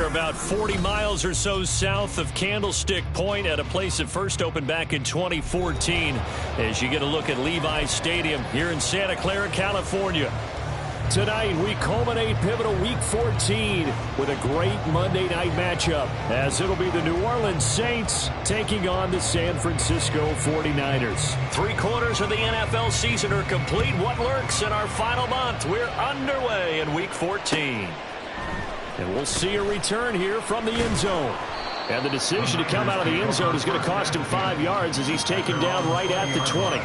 We're about 40 miles or so south of Candlestick Point at a place that first opened back in 2014 as you get a look at Levi's Stadium here in Santa Clara, California. Tonight, we culminate pivotal Week 14 with a great Monday night matchup as it'll be the New Orleans Saints taking on the San Francisco 49ers. 3 quarters of the NFL season are complete. What lurks in our final month? We're underway in Week 14. And we'll see a return here from the end zone. And the decision to come out of the end zone is going to cost him 5 yards as he's taken down right at the 20.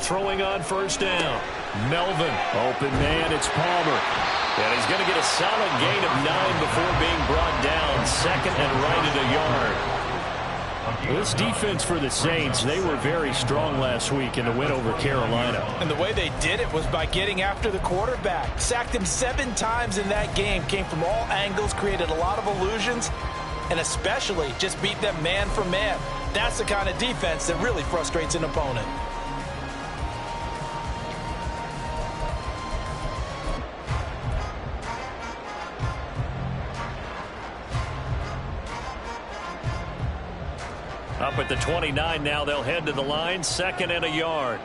Throwing on first down. Melvin. Open man, it's Palmer. And he's going to get a solid gain of 9 before being brought down. Second and right at a yard. This defense for the Saints, they were very strong last week in the win over Carolina. And the way they did it was by getting after the quarterback. Sacked him 7 times in that game. Came from all angles, created a lot of illusions, and especially just beat them man for man. That's the kind of defense that really frustrates an opponent. Up at the 29 now, they'll head to the line, second and a yard.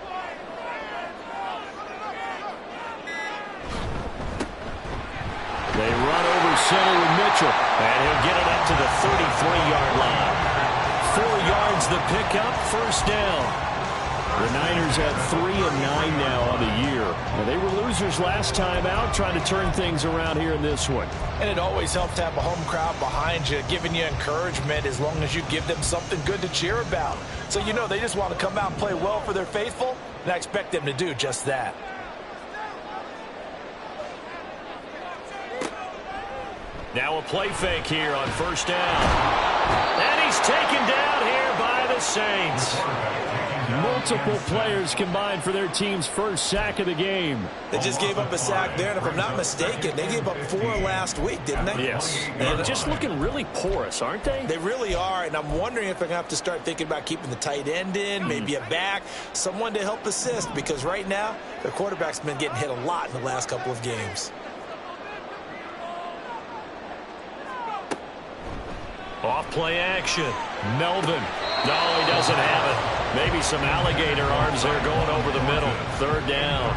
They run over center with Mitchell, and he'll get it up to the 33-yard line. 4 yards the pickup, first down. The Niners at 3-9 now on the year. Well, they were losers last time out, trying to turn things around here in this one. And it always helps to have a home crowd behind you, giving you encouragement as long as you give them something good to cheer about. So you know they just want to come out and play well for their faithful, and I expect them to do just that. Now a play fake here on first down. And he's taken down here by the Saints. Multiple players combined for their team's first sack of the game. They just gave up a sack there, and if I'm not mistaken, they gave up 4 last week, didn't they? Yes. They're just looking really porous, aren't they? They really are, and I'm wondering if they're going to have to start thinking about keeping the tight end in, maybe a back, someone to help assist, because right now, their quarterback's been getting hit a lot in the last couple of games. Off play action. Melvin. No, he doesn't have it. Maybe some alligator arms there going over the middle. Third down.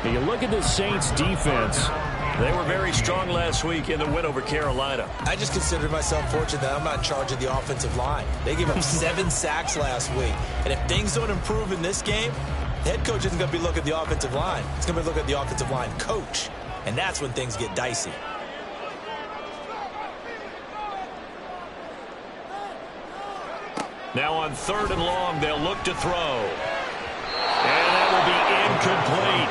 When you look at the Saints defense, they were very strong last week in the win over Carolina. I just consider myself fortunate that I'm not in charge of the offensive line. They gave up 7 sacks last week. And if things don't improve in this game, the head coach isn't going to be looking at the offensive line. He's going to be looking at the offensive line coach. And that's when things get dicey. Now on 3rd and long, they'll look to throw. And that will be incomplete.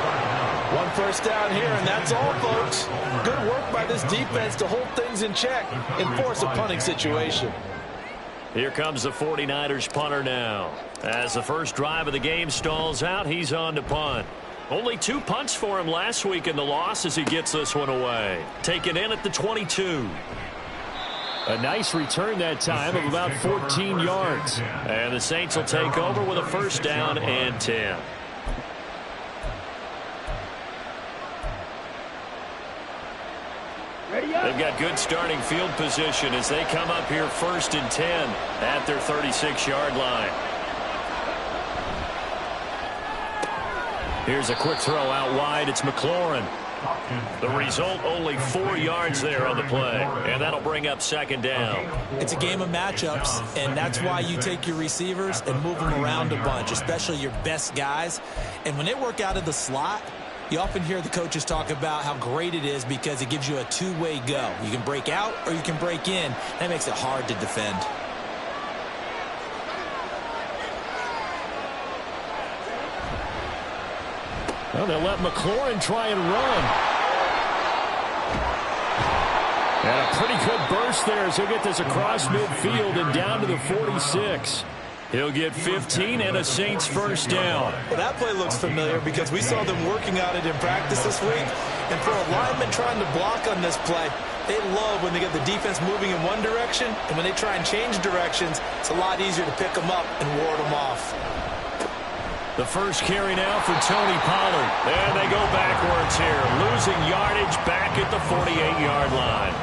1 first down here, and that's all, folks. Good work by this defense to hold things in check and force a punting situation. Here comes the 49ers punter now. As the first drive of the game stalls out, he's on to punt. Only 2 punts for him last week in the loss as he gets this one away. Taken in at the 22. A nice return that time of about 14 yards. And the Saints will take over with a first down and 10. They've got good starting field position as they come up here 1st and 10 at their 36-yard line. Here's a quick throw out wide. It's McLaurin. The result, only 4 yards there on the play, and that'll bring up second down. It's a game of matchups, and that's why you take your receivers and move them around a bunch, especially your best guys. And when they work out of the slot, you often hear the coaches talk about how great it is because it gives you a two-way go. You can break out or you can break in. That makes it hard to defend. Well, they'll let McLaurin try and run. And a pretty good burst there as he'll get this across midfield and down to the 46. He'll get 15 and a Saints first down. Well, that play looks familiar because we saw them working on it in practice this week. And for a lineman trying to block on this play, they love when they get the defense moving in one direction. And when they try and change directions, it's a lot easier to pick them up and ward them off. The first carry now for Tony Pollard. And they go backwards here, losing yardage back at the 48-yard line.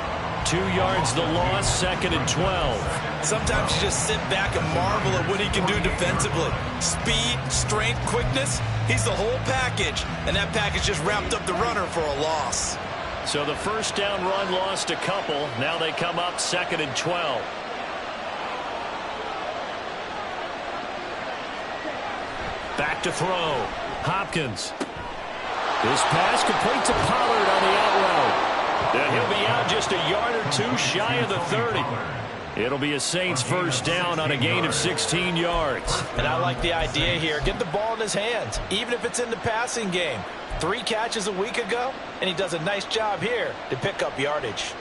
2 yards the loss, second and 12. Sometimes you just sit back and marvel at what he can do defensively. Speed, strength, quickness, he's the whole package. And that package just wrapped up the runner for a loss. So the first down run lost a couple. Now they come up second and 12. Back to throw. Hopkins. This pass complete to Pollard on the out route. And he'll be out just a yard or two shy of the 30. It'll be a Saints first down on a gain of 16 yards. And I like the idea here. Get the ball in his hands, even if it's in the passing game. 3 catches a week ago, and he does a nice job here to pick up yardage.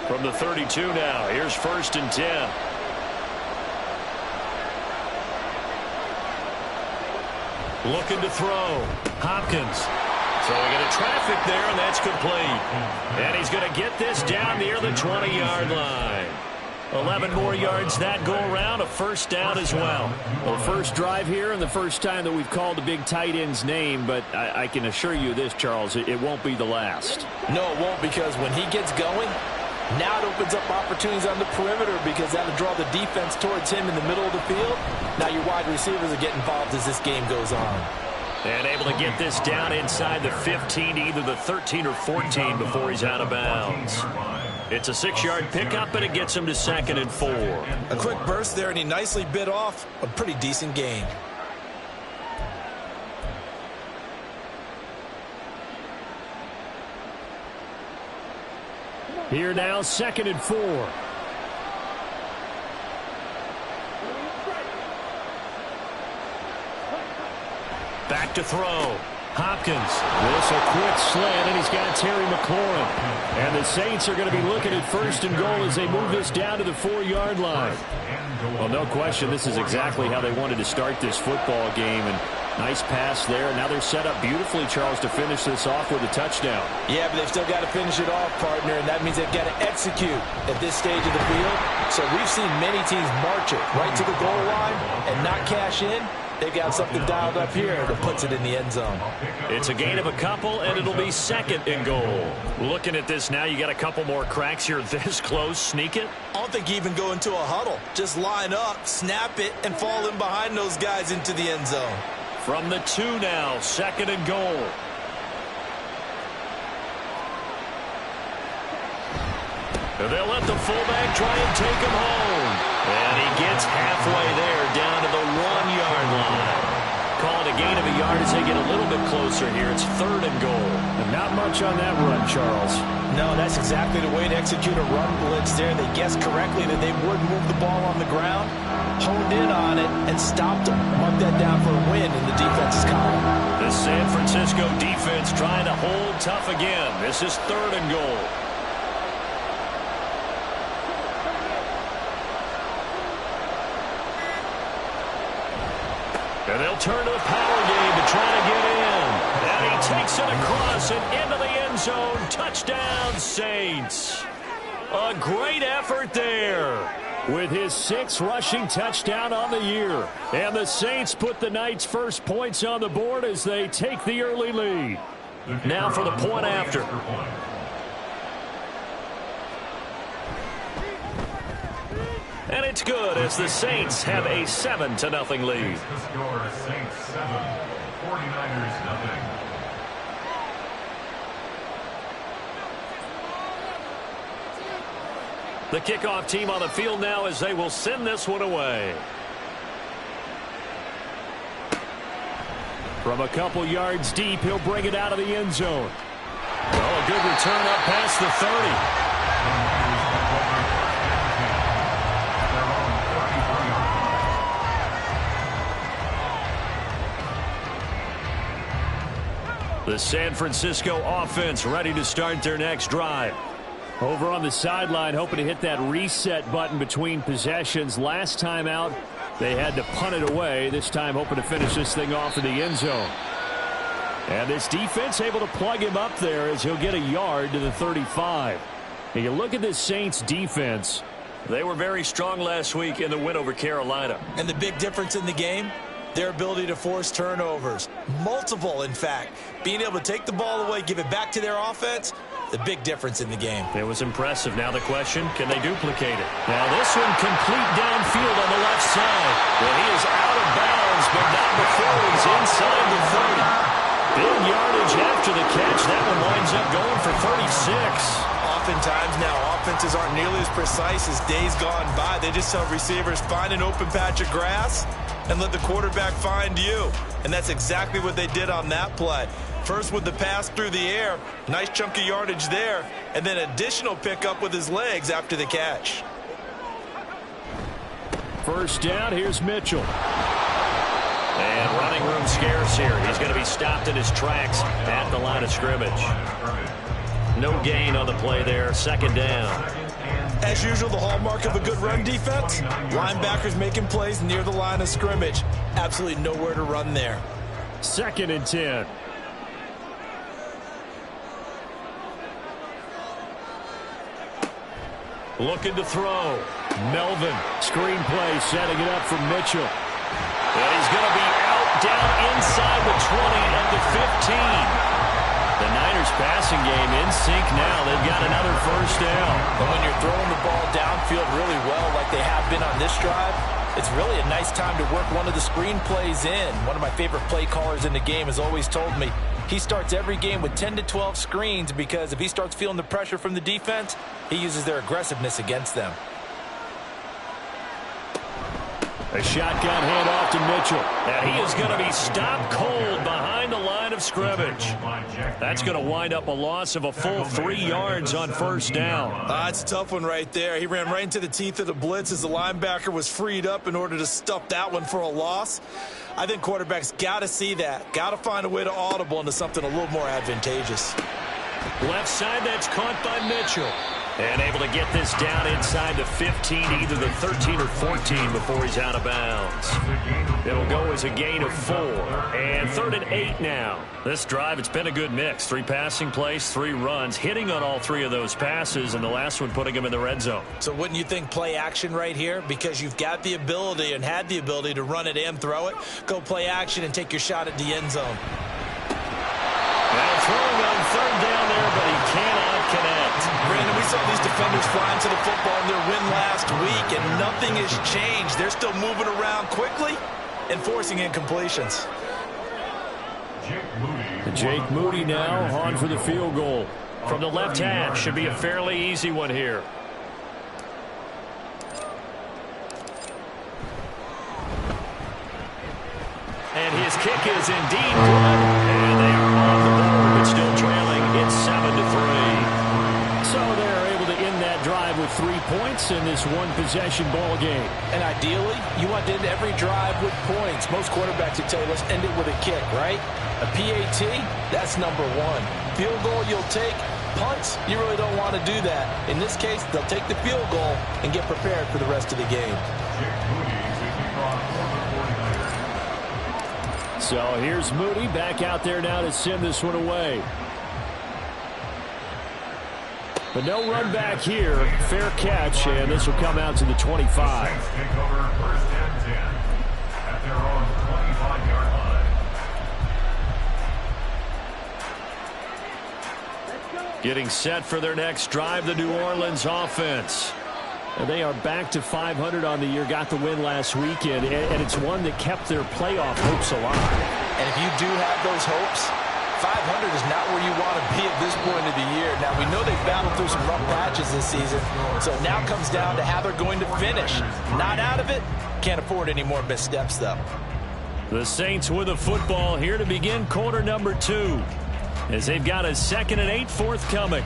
From the 32 now, here's first and 10. Looking to throw. Hopkins. Throwing into traffic there, and that's complete. And he's going to get this down near the 20-yard line. 11 more yards that go around, a first down as well. Well, first drive here and the first time that we've called the big tight end's name, but I can assure you this, Charles, it won't be the last. No, it won't, because when he gets going, now it opens up opportunities on the perimeter because that'll draw the defense towards him in the middle of the field. Now your wide receivers are getting involved as this game goes on. And able to get this down inside the 15 to either the 13 or 14 before he's out of bounds. It's a 6-yard pickup, and it gets him to second and 4. A quick burst there, and he nicely bit off a pretty decent gain. Here now, second and 4. Back to throw. Hopkins. This a quick slant, and he's got Terry McLaurin. And the Saints are going to be looking at first and goal as they move this down to the 4-yard line. Well, no question, this is exactly how they wanted to start this football game. And nice pass there. Now they're set up beautifully, Charles, to finish this off with a touchdown. Yeah, but they've still got to finish it off, partner, and that means they've got to execute at this stage of the field. So we've seen many teams march it right to the goal line and not cash in. They've got something dialed up here that puts it in the end zone. It's a gain of a couple, and it'll be second and goal. Looking at this now, you got a couple more cracks here this close. Sneak it? I don't think you even go into a huddle. Just line up, snap it, and fall in behind those guys into the end zone. From the 2 now, second and goal. And they'll let the fullback try and take him home. And he gets halfway there, down to the 1-yard line. Call it a gain of a yard as they get a little bit closer here. It's third and goal. And not much on that run, Charles. No, that's exactly the way to execute a run blitz there. They guessed correctly that they would move the ball on the ground, honed in on it, and stopped them. Mark that down for a win in the defense's column. The San Francisco defense trying to hold tough again. This is third and goal. And they'll turn to the power game to try to get in. And he takes it across and into the end zone. Touchdown, Saints. A great effort there with his 6th rushing touchdown on the year. And the Saints put the night's first points on the board as they take the early lead. Now for the point after. And it's good as the Saints have a 7-0 lead. The score is Saints 7, 49ers nothing. The kickoff team on the field now as they will send this one away. From a couple yards deep, he'll bring it out of the end zone. Oh, a good return up past the 30. The San Francisco offense ready to start their next drive. Over on the sideline, hoping to hit that reset button between possessions. Last time out, they had to punt it away. This time, hoping to finish this thing off in the end zone. And this defense able to plug him up there as he'll get a yard to the 35. And you look at this Saints defense. They were very strong last week in the win over Carolina. And the big difference in the game, their ability to force turnovers. Multiple, in fact. Being able to take the ball away, give it back to their offense, the big difference in the game. It was impressive. Now the question, can they duplicate it? Now this one complete downfield on the left side. Well, he is out of bounds, but not before he's inside the 30. Big yardage after the catch. That one winds up going for 36. Oftentimes now, offenses aren't nearly as precise as days gone by. They just tell receivers, find an open patch of grass and let the quarterback find you. And that's exactly what they did on that play. First with the pass through the air, nice chunk of yardage there, and then additional pickup with his legs after the catch. First down, here's Mitchell. And running room scarce here. He's going to be stopped in his tracks at the line of scrimmage. No gain on the play there. Second down. As usual, the hallmark of a good run defense, linebackers making plays near the line of scrimmage. Absolutely nowhere to run there. Second and 10. Looking to throw. Melvin, screen play, setting it up for Mitchell. And he's going to be out down inside the 20 and the 15. The Niners passing game in sync now. They've got another first down. And when you're throwing the ball downfield really well like they have been on this drive, it's really a nice time to work one of the screen plays in. One of my favorite play callers in the game has always told me he starts every game with 10 to 12 screens because if he starts feeling the pressure from the defense, he uses their aggressiveness against them. A shotgun handoff to Mitchell. And he is going to be stopped cold behind the line of scrimmage. That's going to wind up a loss of a full 3 yards on first down. That's a tough one right there. He ran right into the teeth of the blitz as the linebacker was freed up in order to stuff that one for a loss. I think quarterbacks got to see that. Got to find a way to audible into something a little more advantageous. Left side, that's caught by Mitchell. And able to get this down inside the 15, either the 13 or 14 before he's out of bounds. It'll go as a gain of 4. And 3rd and 8 now. This drive, it's been a good mix. 3 passing plays, 3 runs, hitting on all 3 of those passes, and the last one putting him in the red zone. So wouldn't you think play action right here? Because you've got the ability and had the ability to run it and throw it. Go play action and take your shot at the end zone. Now throwing on 3rd down there, but he cannot connect. Brandon, we saw these defenders flying to the football in their win last week, and nothing has changed. They're still moving around quickly and forcing incompletions. Jake Moody now on for the field goal. From the left hash, should be a fairly easy one here. And his kick is indeed good. And they are on the board, but still trailing. It's 7-3. So they're able to end that drive with 3 points in this one-possession ball game. And ideally, you want to end every drive with points. Most quarterbacks would tell you, let's end it with a kick, right? A PAT, that's number 1. Field goal you'll take. Punts, you really don't want to do that. In this case, they'll take the field goal and get prepared for the rest of the game. So here's Moody back out there now to send this one away. But no run back here. Fair catch, and this will come out to the 25. Getting set for their next drive, the New Orleans offense. And they are back to 500 on the year, got the win last weekend, and it's one that kept their playoff hopes alive. And if you do have those hopes, 500 is not where you want to be at this point of the year. Now, we know they've battled through some rough patches this season, so it now comes down to how they're going to finish. Not out of it. Can't afford any more missteps, though. The Saints with the football here to begin quarter number 2, as they've got a 2nd and 8 forthcoming.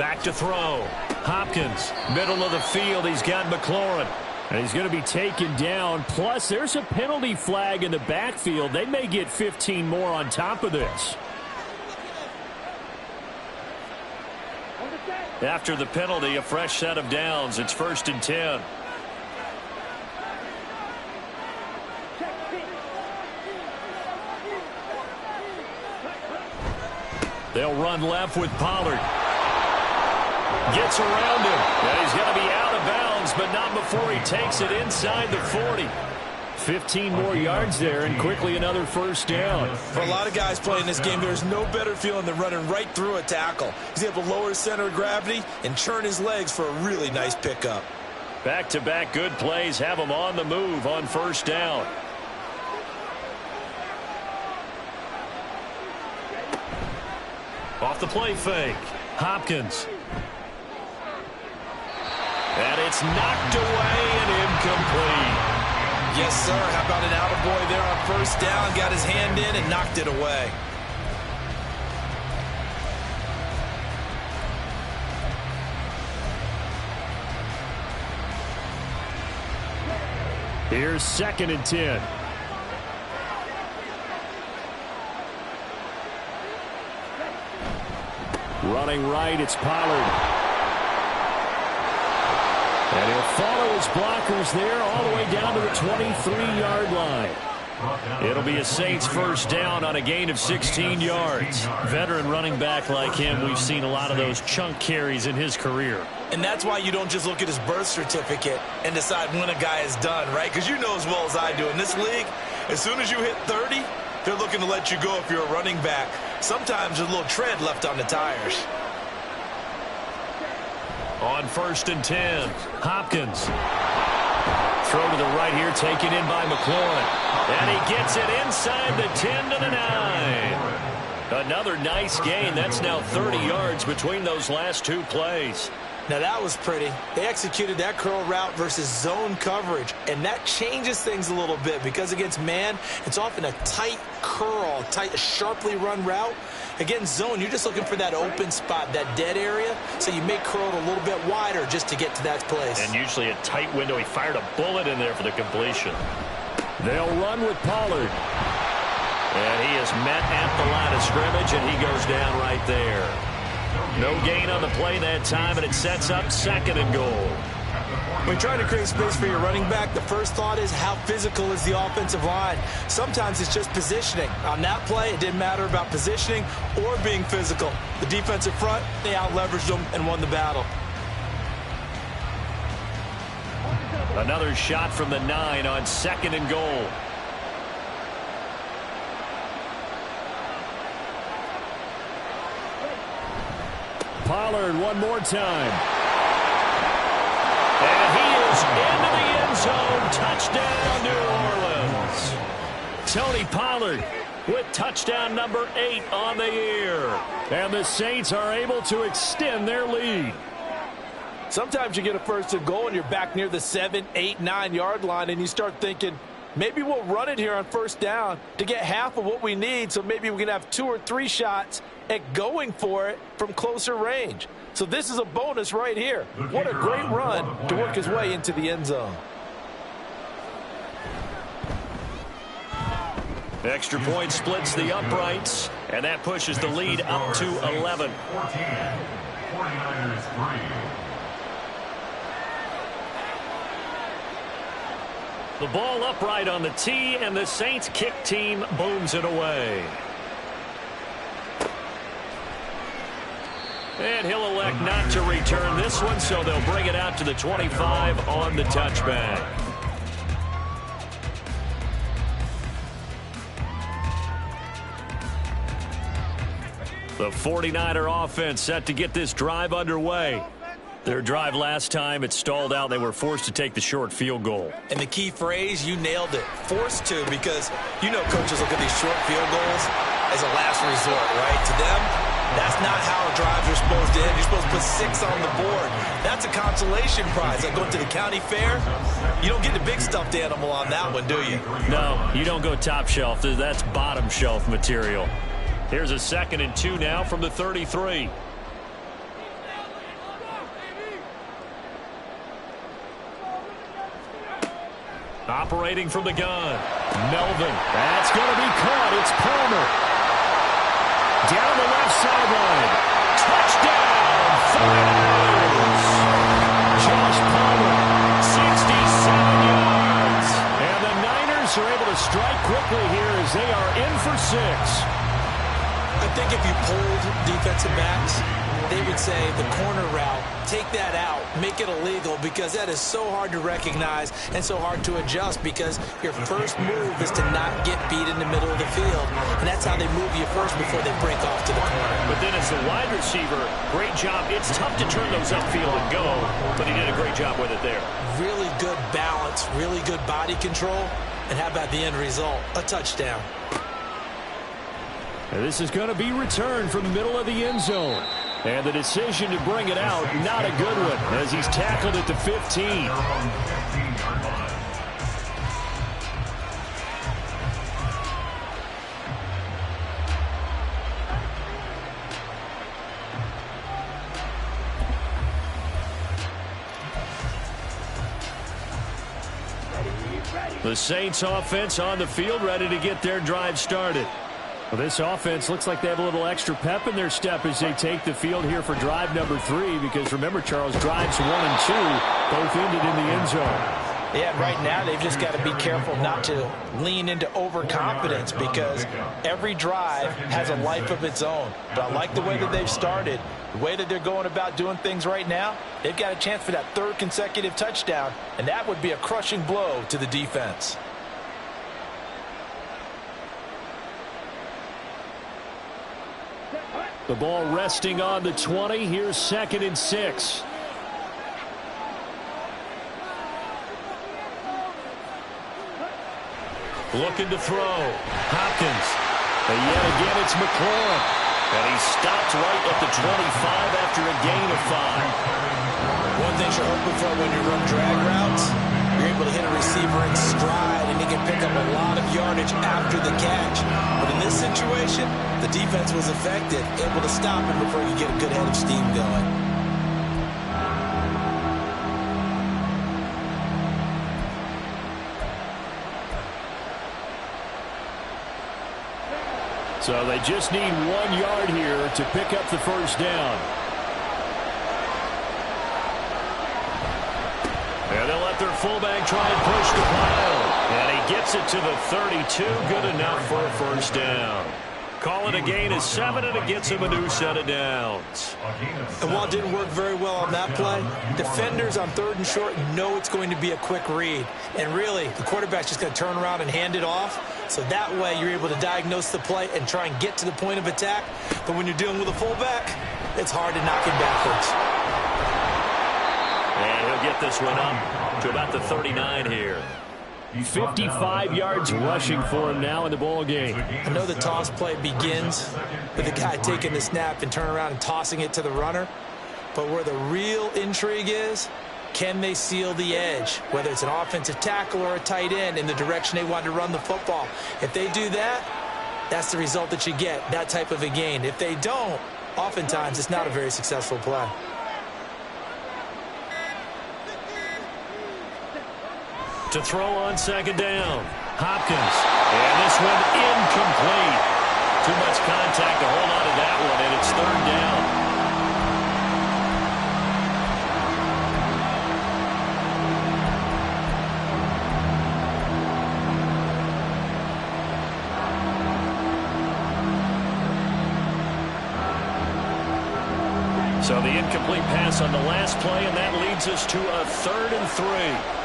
Back to throw. Hopkins, middle of the field. He's got McLaurin. And he's going to be taken down. Plus, there's a penalty flag in the backfield. They may get 15 more on top of this. After the penalty, a fresh set of downs. It's 1st and 10. They'll run left with Pollard. Gets around him. And he's going to be out of bounds, but not before he takes it inside the 40. 15 more yards there, and quickly another first down. For a lot of guys playing this game, there's no better feeling than running right through a tackle. He's able to lower his center of gravity and churn his legs for a really nice pickup. Back-to-back good plays have him on the move on first down. Off the play fake. Hopkins. And it's knocked away and incomplete. Yes, sir. How about an attaboy there on first down? Got his hand in and knocked it away. Here's 2nd and 10. Running right, it's Pollard. And he'll follow his blockers there all the way down to the 23-yard line. It'll be a Saints first down on a gain of 16 yards. Veteran running back like him, we've seen a lot of those chunk carries in his career. And that's why you don't just look at his birth certificate and decide when a guy is done, right? Because you know as well as I do, in this league, as soon as you hit 30, they're looking to let you go if you're a running back. Sometimes there's a little tread left on the tires. On 1st and 10, Hopkins. Throw to the right here, taken in by McLaurin. And he gets it inside the 10 to the 9. Another nice gain. That's now 30 yards between those last two plays. Now that was pretty. They executed that curl route versus zone coverage, and that changes things a little bit because against man, it's often a tight curl, tight, sharply run route. Against zone, you're just looking for that open spot, that dead area, so you make curl a little bit wider just to get to that place. And usually a tight window. He fired a bullet in there for the completion. They'll run with Pollard. And he is met at the line of scrimmage, and he goes down right there. No gain on the play that time, and it sets up 2nd and goal. When trying to create space for your running back, the first thought is how physical is the offensive line. Sometimes it's just positioning. On that play, it didn't matter about positioning or being physical. The defensive front, they out-leveraged them and won the battle. Another shot from the 9 on 2nd and goal. Pollard one more time. And he is into the end zone. Touchdown, New Orleans. Tony Pollard with touchdown number 8 on the year. And the Saints are able to extend their lead. Sometimes you get a 1st and goal and you're back near the 7, 8, 9-yard line, and you start thinking, maybe we'll run it here on 1st down to get half of what we need, so maybe we can have 2 or 3 shots at going for it from closer range. So this is a bonus right here. What a great run to work his way into the end zone. Extra point splits the uprights, and that pushes the lead up to 11. 49ers 3. The ball upright on the tee, and the Saints kick team booms it away. And he'll elect not to return this one, so they'll bring it out to the 25 on the touchback. The 49er offense set to get this drive underway. Their drive last time, it stalled out. They were forced to take the short field goal. And the key phrase, you nailed it. Forced to, because you know coaches look at these short field goals as a last resort, right? To them, that's not how drives are supposed to end. You're supposed to put 6 on the board. That's a consolation prize. Like going to the county fair, you don't get the big stuffed animal on that one, do you? No, you don't go top shelf. That's bottom shelf material. Here's a 2nd and 2 now from the 33. Operating from the gun. Melvin. That's going to be caught. It's Palmer. Down the left sideline. Touchdown, 49ers. Josh Palmer, 67 yards. And the Niners are able to strike quickly here as they are in for 6. I think if you polled defensive backs, they would say the corner route, take that out, make it illegal, because that is so hard to recognize and so hard to adjust, because your first move is to not get beat in the middle of the field. And that's how they move you first before they break off to the corner. But then as the wide receiver, great job. It's tough to turn those upfield and go, but he did a great job with it there. Really good balance, really good body control, and how about the end result? A touchdown. And this is going to be returned from the middle of the end zone. And the decision to bring it out, not a good one, as he's tackled at the 15. The Saints offense on the field, ready to get their drive started. Well, this offense looks like they have a little extra pep in their step as they take the field here for drive number 3, because remember, Charles, drives 1 and 2 both ended in the end zone. Yeah, right now they've just got to be careful not to lean into overconfidence, because every drive has a life of its own. But I like the way that they've started, the way that they're going about doing things right now. They've got a chance for that 3rd consecutive touchdown, and that would be a crushing blow to the defense. The ball resting on the 20. Here's 2nd and 6. Looking to throw. Hopkins. And yet again, it's McLaurin. And he stopped right at the 25 after a gain of 5. One thing you're hoping for when you run drag routes, you're able to hit a receiver in stride, and he can pick up a lot of yardage after the catch. But in this situation, the defense was effective, able to stop him before you get a good head of steam going. So they just need 1 yard here to pick up the first down. And they'll let their fullback try and push the pile. And he gets it to the 32. Good enough for a first down. Call it a gain of 7, and it gets him a new set of downs. And while it didn't work very well on that play, defenders on 3rd and short know it's going to be a quick read. And really, the quarterback's just going to turn around and hand it off. So that way, you're able to diagnose the play and try and get to the point of attack. But when you're dealing with a fullback, it's hard to knock him backwards. And he'll get this one up to about the 39 here. 55 yards rushing for him now in the ball game. I know the toss play begins with the guy taking the snap and turning around and tossing it to the runner. But where the real intrigue is, can they seal the edge, whether it's an offensive tackle or a tight end, in the direction they want to run the football? If they do that, that's the result that you get, that type of a gain. If they don't, oftentimes it's not a very successful play. To throw on 2nd down. Hopkins. And this one incomplete. Too much contact to hold on to that one, and it's 3rd down. So the incomplete pass on the last play, and that leads us to a 3rd and 3.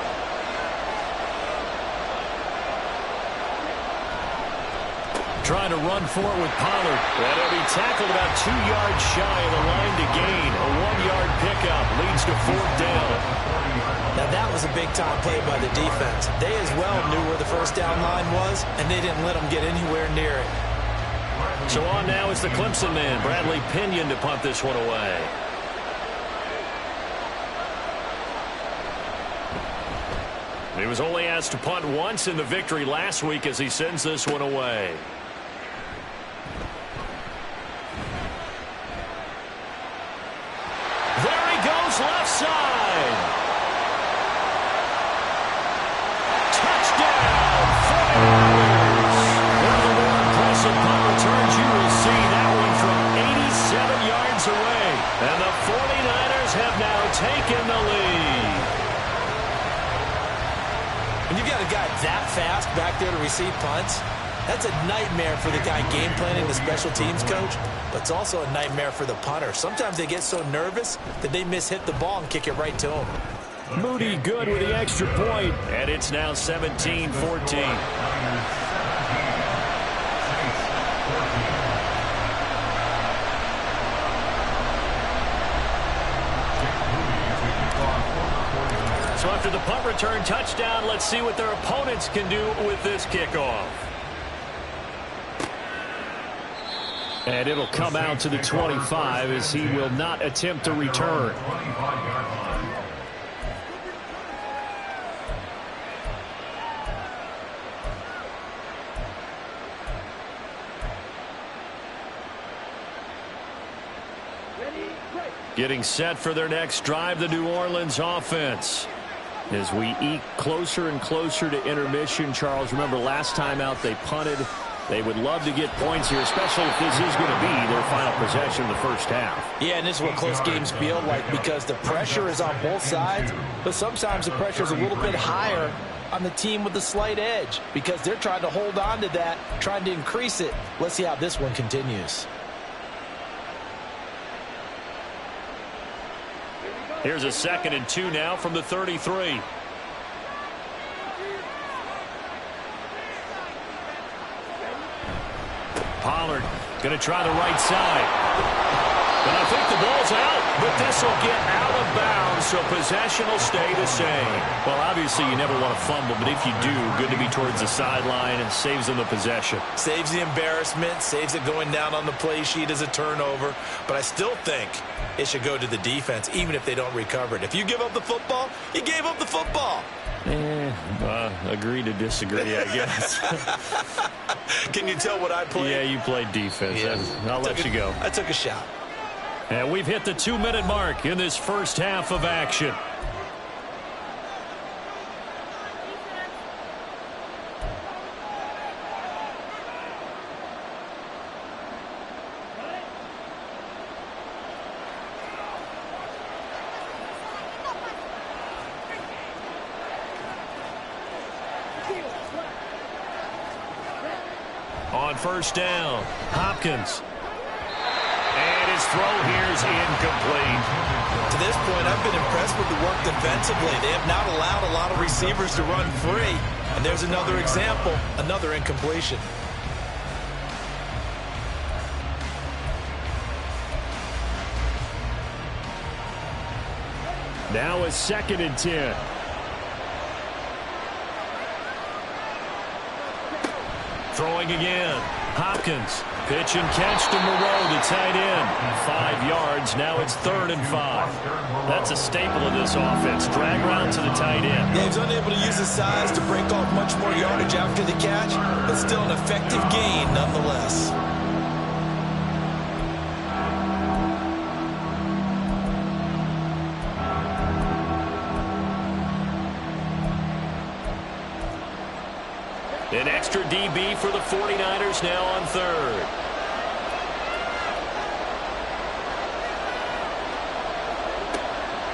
Trying to run for it with Pollard. And he'll be tackled about 2 yards shy of the line to gain. A 1-yard pickup leads to 4th down. Now that was a big-time play by the defense. They as well knew where the first down line was, and they didn't let them get anywhere near it. So on now is the Clemson man, Bradley Pinion, to punt this one away. He was only asked to punt once in the victory last week as he sends this one away. There he goes, left side. see punts. That's a nightmare for the guy game planning, the special teams coach, but it's also a nightmare for the punter. Sometimes they get so nervous that they miss-hit the ball and kick it right to him. Moody good with the extra point, and it's now 17-14. So after the punt return touchdown, let's see what their opponents can do with this kickoff. And it'll come out to the 25 as he will not attempt to return. Getting set for their next drive, the New Orleans offense. As we eke closer and closer to intermission, Charles, remember last time out they punted. They would love to get points here, especially if this is going to be their final possession of the first half. Yeah, and this is what close games feel like because the pressure is on both sides, but sometimes the pressure is a little bit higher on the team with the slight edge because they're trying to hold on to that, trying to increase it. Let's see how this one continues. Here's a 2nd and 2 now from the 33. Pollard going to try the right side. And I think the ball's out, but this will get out of bounds, so possession will stay the same. Well, obviously you never want to fumble, but if you do, good to be towards the sideline and saves them the possession. Saves the embarrassment, saves it going down on the play sheet as a turnover, but I still think it should go to the defense, even if they don't recover it. If you give up the football, you gave up the football. Agree to disagree, I guess. Can you tell what I played? Yeah, you played defense. Yeah. I'll let you go. I took a shot. And we've hit the 2-minute mark in this first half of action. On first down, Hopkins. And his throw here is incomplete. To this point, I've been impressed with the work defensively. They have not allowed a lot of receivers to run free. And there's another example, another incompletion. Now a 2nd and 10. Throwing again. Hopkins. Pitch and catch to Moreau, the tight end. 5 yards. Now it's 3rd and 5. That's a staple of this offense. Drag route to the tight end. Yeah, he's unable to use his size to break off much more yardage after the catch, but still an effective gain nonetheless. An extra DB for the 49ers now on 3rd.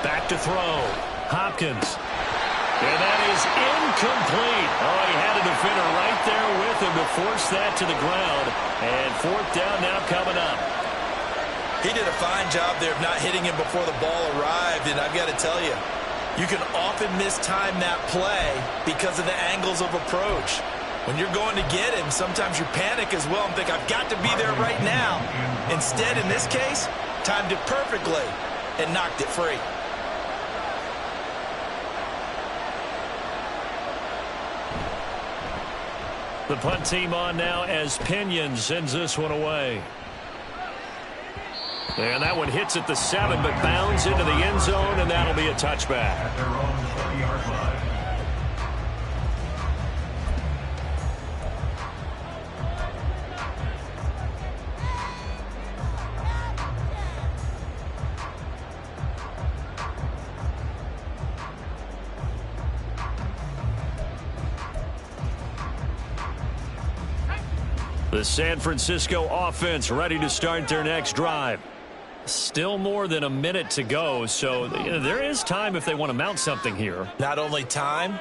Back to throw. Hopkins. And that is incomplete. Oh, he had a defender right there with him to force that to the ground. And 4th down now coming up. He did a fine job there of not hitting him before the ball arrived, and I've got to tell you, you can often mistime that play because of the angles of approach. When you're going to get him, sometimes you panic as well and think, I've got to be there right now. Instead, in this case, timed it perfectly and knocked it free. The punt team on now as Pinion sends this one away. And that one hits at the 7, but bounds into the end zone, and that'll be a touchback. At their own 20-yard line. The San Francisco offense ready to start their next drive. Still more than a minute to go, so there is time if they want to mount something here. Not only time,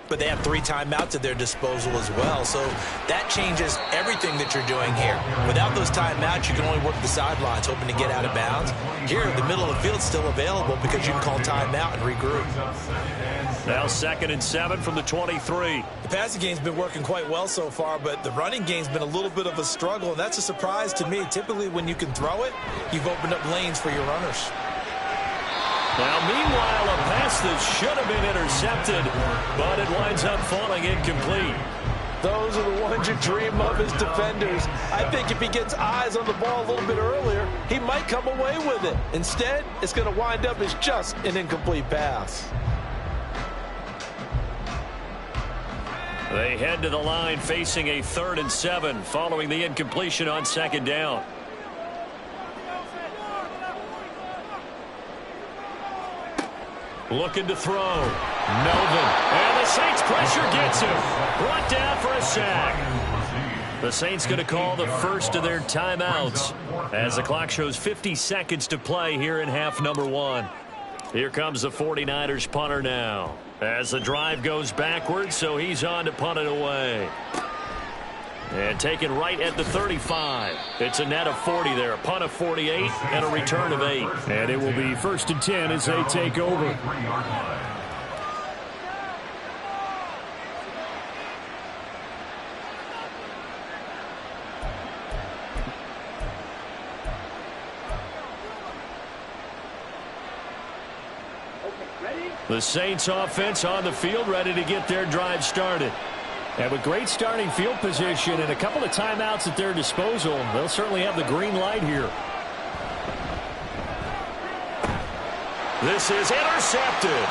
but they have 3 timeouts at their disposal as well. So that changes everything that you're doing here. Without those timeouts, you can only work the sidelines, hoping to get out of bounds. Here, the middle of the field is still available because you can call timeout and regroup. Now 2nd and 7 from the 23. The passing game's been working quite well so far, but the running game's been a little bit of a struggle, and that's a surprise to me. Typically, when you can throw it, you've opened up lanes for your runners. Now, meanwhile, a pass that should have been intercepted, but it winds up falling incomplete. Those are the ones you dream of as defenders. I think if he gets eyes on the ball a little bit earlier, he might come away with it. Instead, it's going to wind up as just an incomplete pass. They head to the line facing a 3rd and 7 following the incompletion on 2nd down. Looking to throw. Melvin. And the Saints pressure gets him. Brought down for a sack. The Saints going to call the first of their timeouts as the clock shows 50 seconds to play here in half number 1. Here comes the 49ers punter now. As the drive goes backwards, so he's on to punt it away. And taken right at the 35. It's a net of 40 there. A punt of 48 and a return of 8. And it will be 1st and 10 as they take over. The Saints offense on the field, ready to get their drive started. And with great starting field position and a couple of timeouts at their disposal, they'll certainly have the green light here. This is intercepted.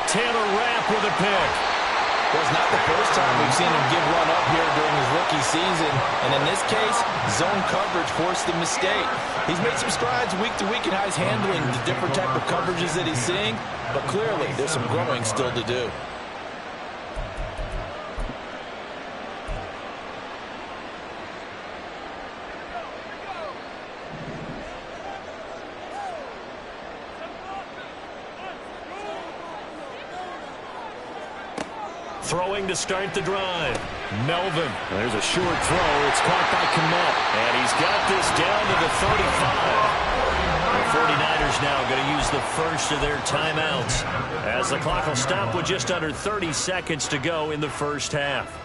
Taylor Rapp with a pick. Well, it's not the first time we've seen him give one up here during his rookie season. And in this case, zone coverage forced the mistake. He's made some strides week to week in how he's handling the different type of coverages that he's seeing. But clearly, there's some growing still to do. Throwing to start the drive. Melvin. There's a short throw. It's caught by Kmet. And he's got this down to the 35. The 49ers now going to use the first of their timeouts as the clock will stop with just under 30 seconds to go in the first half.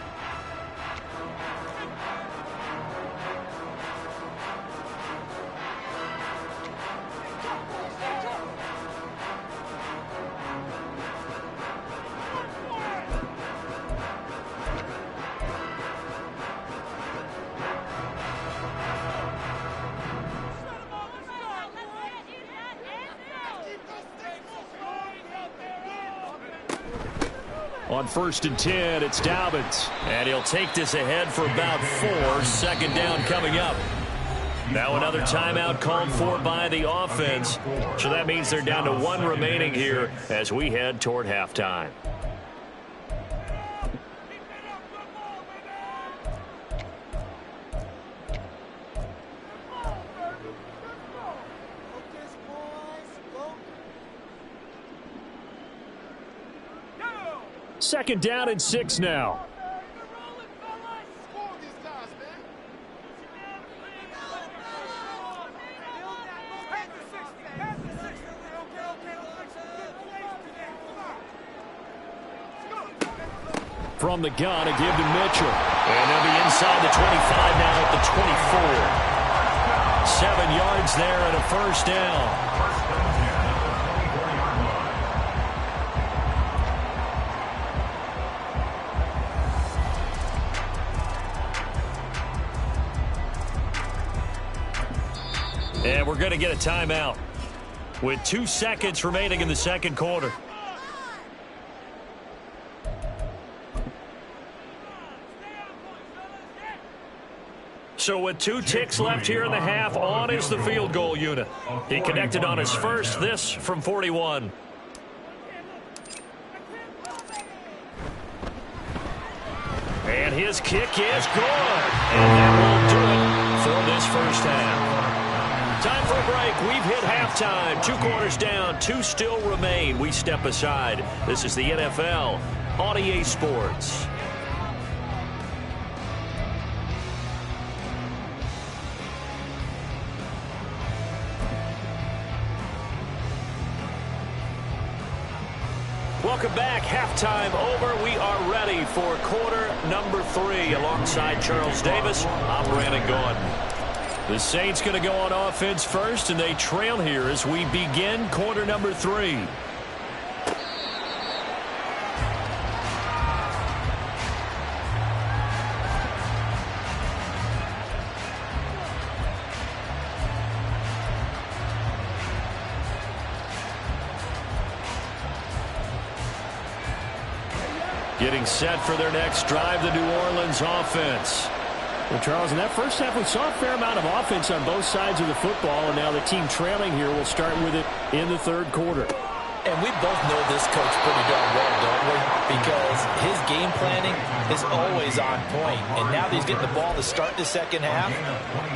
On 1st and 10, it's Dobbins. And he'll take this ahead for about 4. 2nd down coming up. Now another timeout called for by the offense. So that means they're down to 1 remaining here as we head toward halftime. Second down and 6 now. From the gun, a give to Mitchell. And they'll be inside the 25 now at the 24. 7 yards there and a first down. And we're going to get a timeout with 2 seconds remaining in the second quarter. So with 2 ticks left here in the half, on is the field goal unit. He connected on his first, this from 41. And his kick is good. And that will do it for this first half. Time for a break. We've hit halftime. 2 quarters down. 2 still remain. We step aside. This is the NFL on EA Sports. Welcome back. Halftime over. We are ready for quarter number 3 alongside Charles Davis. I'm Brandon Gordon. The Saints going to go on offense first, and they trail here as we begin quarter number 3. Getting set for their next drive, the New Orleans offense. Well, Charles, in that first half, we saw a fair amount of offense on both sides of the football, and now the team trailing here will start with it in the third quarter. And we both know this coach pretty darn well, don't we? Because his game planning is always on point. And now that he's getting the ball to start the second half,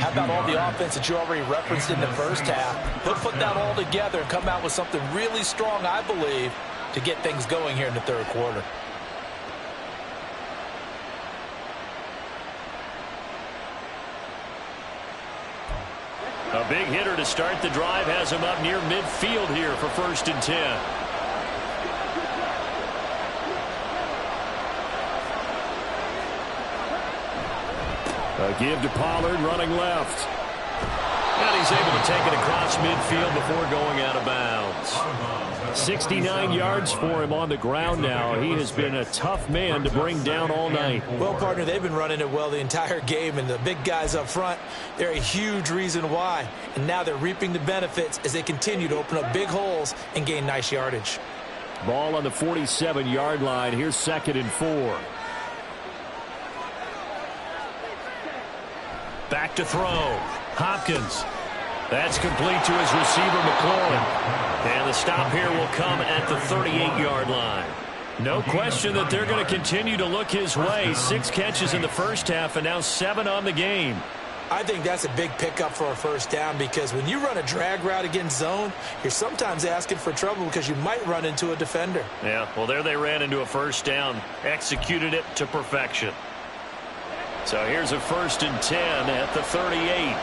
how about all the offense that you already referenced in the first half? He'll put that all together and come out with something really strong, I believe, to get things going here in the third quarter. A big hitter to start the drive has him up near midfield here for 1st and 10. A give to Pollard running left. And he's able to take it across midfield before going out of bounds. 69 yards for him on the ground now. He has been a tough man to bring down all night. Well, partner, they've been running it well the entire game, and the big guys up front, they're a huge reason why. And now they're reaping the benefits as they continue to open up big holes and gain nice yardage. Ball on the 47-yard line. Here's 2nd and 4. Back to throw. Hopkins. That's complete to his receiver, McLaurin. And the stop here will come at the 38-yard line. No question that they're going to continue to look his way. 6 catches in the first half and now 7 on the game. I think that's a big pickup for a first down because when you run a drag route against zone, you're sometimes asking for trouble because you might run into a defender. Yeah, well, there they ran into a first down. Executed it to perfection. So here's a 1st and 10 at the 38.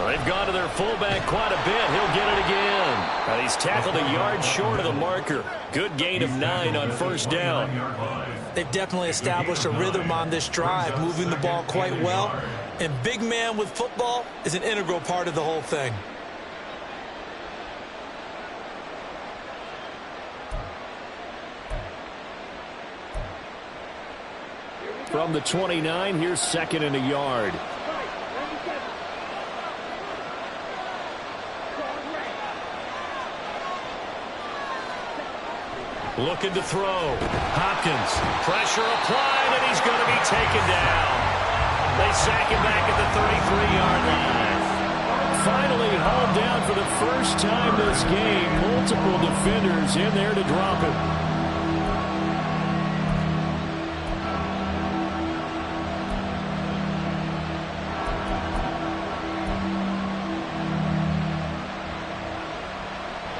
They've gone to their fullback quite a bit. He'll get it again. And he's tackled a yard short of the marker. Good gain of 9 on 1st down. They've definitely established a rhythm on this drive, moving the ball quite well. And big man with football is an integral part of the whole thing. From the 29, here's 2nd and a yard. Looking to throw. Hopkins. Pressure applied, and he's going to be taken down. They sack him back at the 33-yard line. Finally hauled down for the first time this game. Multiple defenders in there to drop him.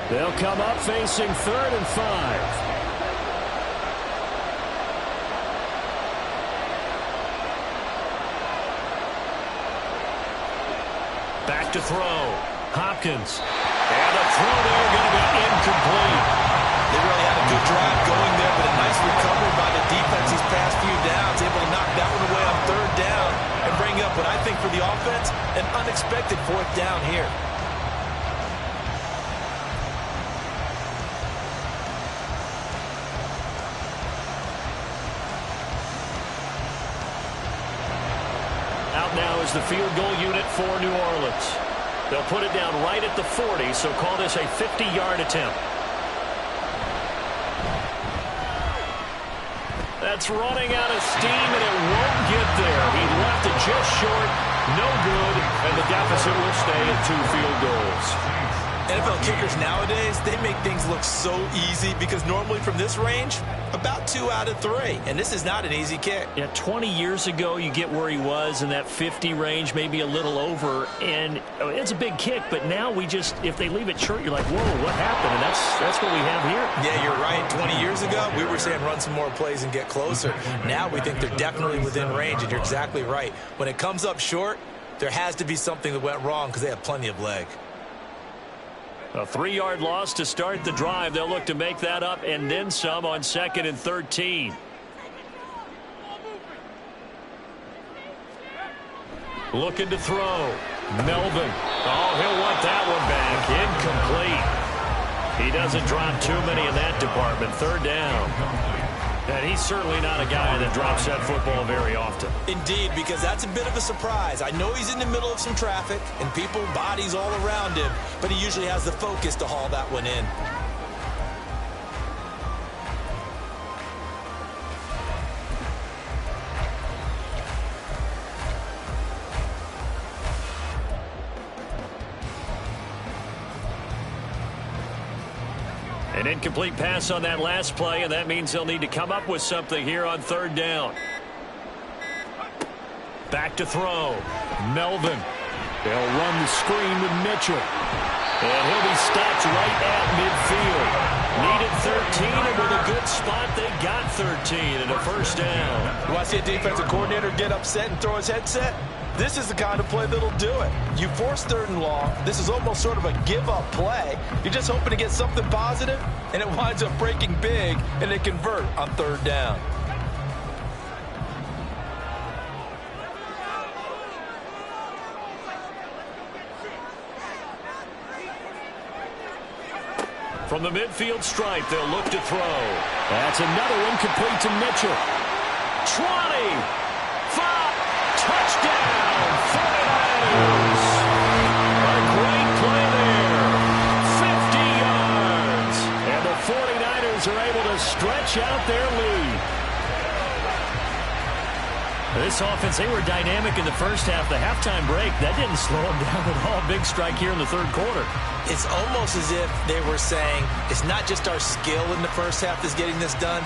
They'll come up facing 3rd and 5. Back to throw. Hopkins. And the throw there going to be incomplete. They really had a good drive going there, but a nice recovery by the defense these past few downs. Able to knock that one away on 3rd down and bring up what I think for the offense, an unexpected 4th down here. Now is the field goal unit for New Orleans. They'll put it down right at the 40, so call this a 50-yard attempt. That's running out of steam, and it won't get there. He left it just short, no good, and the deficit will stay at 2 field goals. NFL kickers nowadays, they make things look so easy because normally from this range, about 2 out of 3. And this is not an easy kick. Yeah, 20 years ago, you get where he was in that 50 range, maybe a little over. And it's a big kick, but now we just, if they leave it short, you're like, whoa, what happened? And that's what we have here. Yeah, you're right. 20 years ago, we were saying run some more plays and get closer. Now we think they're definitely within range, and you're exactly right. When it comes up short, there has to be something that went wrong because they have plenty of leg. A 3-yard loss to start the drive. They'll look to make that up and then some on 2nd and 13. Looking to throw. Melvin. Oh, he'll want that one back. Incomplete. He doesn't drop too many in that department. 3rd down. And he's certainly not a guy that drops that football very often. Indeed, because that's a bit of a surprise. I know he's in the middle of some traffic and people, bodies all around him, but he usually has the focus to haul that one in. An incomplete pass on that last play, and that means they'll need to come up with something here on 3rd down. Back to throw. Melvin. They'll run the screen with Mitchell. And he'll be stopped right at midfield. Needed 13, and with a good spot, they got 13 and a 1st down. You want to see a defensive coordinator get upset and throw his headset? This is the kind of play that'll do it. You force 3rd and long. This is almost sort of a give-up play. You're just hoping to get something positive, and it winds up breaking big, and they convert on 3rd down. From the midfield stripe, they'll look to throw. That's another one complete to Mitchell. 20, 5, touchdown, 49ers. A great play there. 50 yards. And the 49ers are able to stretch out their lead. This offense, they were dynamic in the first half. The halftime break, that didn't slow them down at all. Big strike here in the 3rd quarter. It's almost as if they were saying, it's not just our skill in the first half that's getting this done,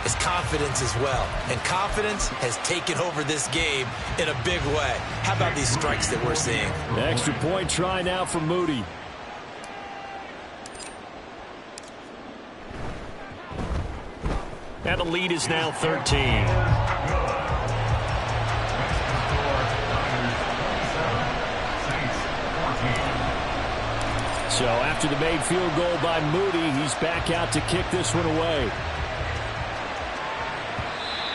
it's confidence as well. And confidence has taken over this game in a big way. How about these strikes that we're seeing? Extra point try now for Moody. And the lead is now 13. So after the made field goal by Moody, he's back out to kick this one away.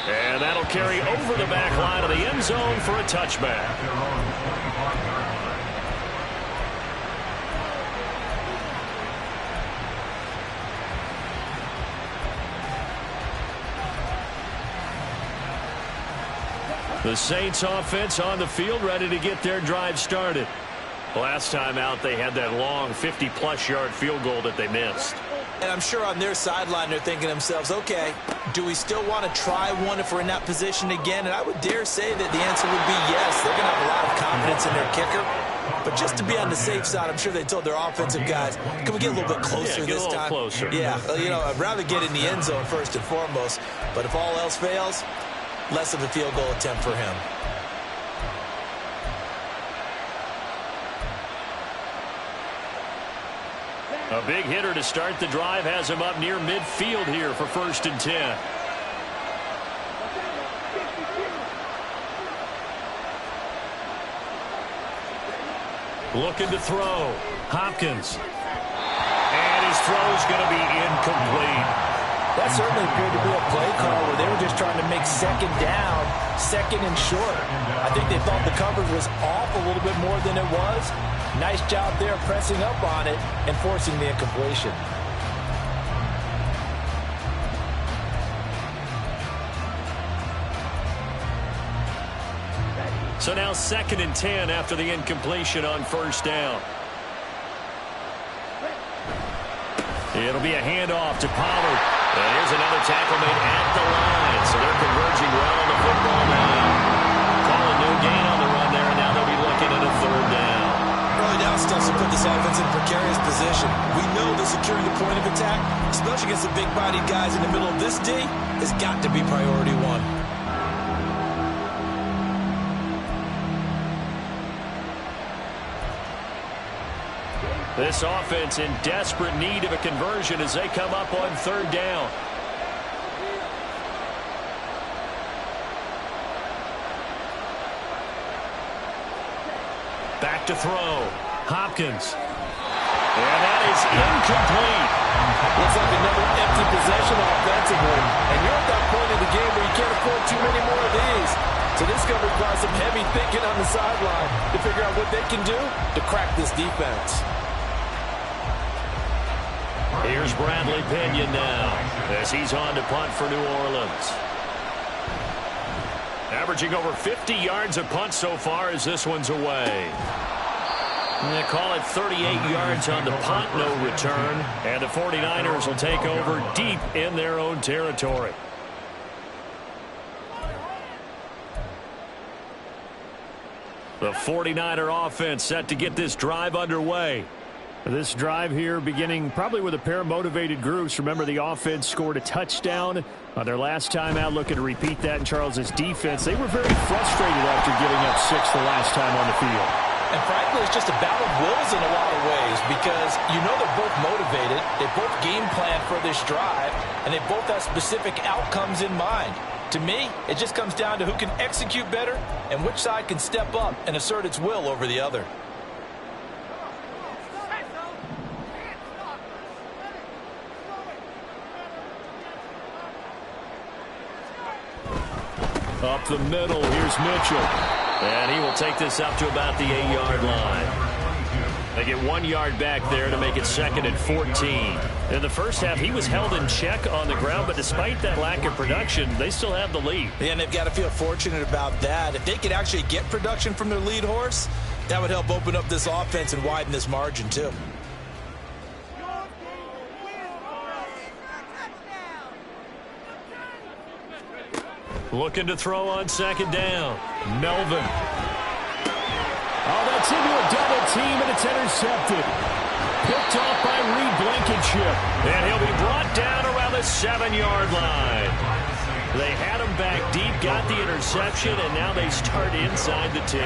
And that'll carry over the back line of the end zone for a touchback. The Saints offense on the field, ready to get their drive started. Last time out, they had that long 50-plus yard field goal that they missed. And I'm sure on their sideline, they're thinking to themselves, okay, do we still want to try one if we're in that position again? And I would dare say that the answer would be yes. They're going to have a lot of confidence in their kicker. But just to be on the safe side, I'm sure they told their offensive guys, can we get a little bit closer this time? Closer. Yeah, you know, I'd rather get in the end zone first and foremost. But if all else fails, less of a field goal attempt for him. A big hitter to start the drive has him up near midfield here for 1st and 10. Looking to throw. Hopkins. And his throw's going to be incomplete. That certainly appeared to be a play call where they were just trying to make 2nd down, 2nd and short. I think they thought the coverage was off a little bit more than it was. Nice job there pressing up on it and forcing the incompletion. So now 2nd and 10 after the incompletion on 1st down. It'll be a handoff to Pollard. And here's another tackle made at the line. So they're converging well on the football now. Calling no gain on the run there, and now they'll be looking at a 3rd down. Early down still also put this offense in a precarious position. We know that securing the point of attack, especially against the big-bodied guys in the middle of this D, has got to be priority one. This offense in desperate need of a conversion as they come up on third down. Back to throw. Hopkins. And that is incomplete. Looks like another empty possession offensively. And you're at that point in the game where you can't afford too many more of these. So this is going to require some heavy thinking on the sideline to figure out what they can do to crack this defense. Here's Bradley Pinion now as he's on to punt for New Orleans. Averaging over 50 yards a punt so far as this one's away. They call it 38 yards on the punt, no return. And the 49ers will take over deep in their own territory. The 49er offense set to get this drive underway. This drive here beginning probably with a pair of motivated groups. Remember, the offense scored a touchdown on their last time out. Looking to repeat that in Charles' defense. They were very frustrated after giving up 6 the last time on the field. And frankly, it's just a battle of wills in a lot of ways because you know they're both motivated. They both game plan for this drive, and they both have specific outcomes in mind. To me, it just comes down to who can execute better and which side can step up and assert its will over the other. Up the middle, here's Mitchell. And he will take this up to about the 8-yard line. They get 1 yard back there to make it 2nd and 14. In the first half, he was held in check on the ground, but despite that lack of production, they still have the lead. Yeah, and they've got to feel fortunate about that. If they could actually get production from their lead horse, that would help open up this offense and widen this margin, too. Looking to throw on 2nd down. Melvin. Oh, that's into a double team, and it's intercepted. Picked off by Reed Blankenship. And he'll be brought down around the 7-yard line. They had him back deep, got the interception, and now they start inside the 10.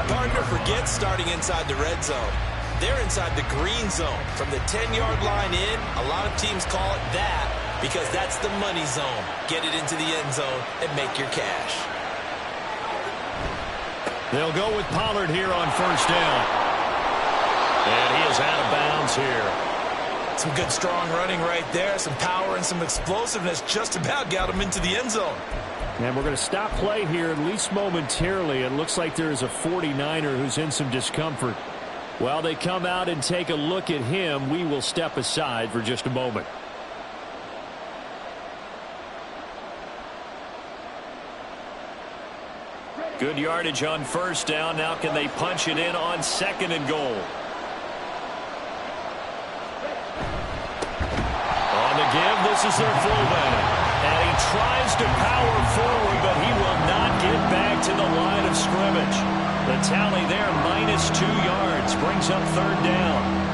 Partner forgets starting inside the red zone. They're inside the green zone. From the 10-yard line in, a lot of teams call it that, because that's the money zone. Get it into the end zone and make your cash. They'll go with Pollard here on 1st down. And he is out of bounds here. Some good strong running right there. Some power and some explosiveness just about got him into the end zone. And we're going to stop play here at least momentarily. It looks like there is a 49er who's in some discomfort. While they come out and take a look at him, we will step aside for just a moment. Good yardage on 1st down. Now can they punch it in on 2nd and goal? On the give, this is their fullback. And he tries to power forward, but he will not get back to the line of scrimmage. The tally there, -2 yards, brings up 3rd down.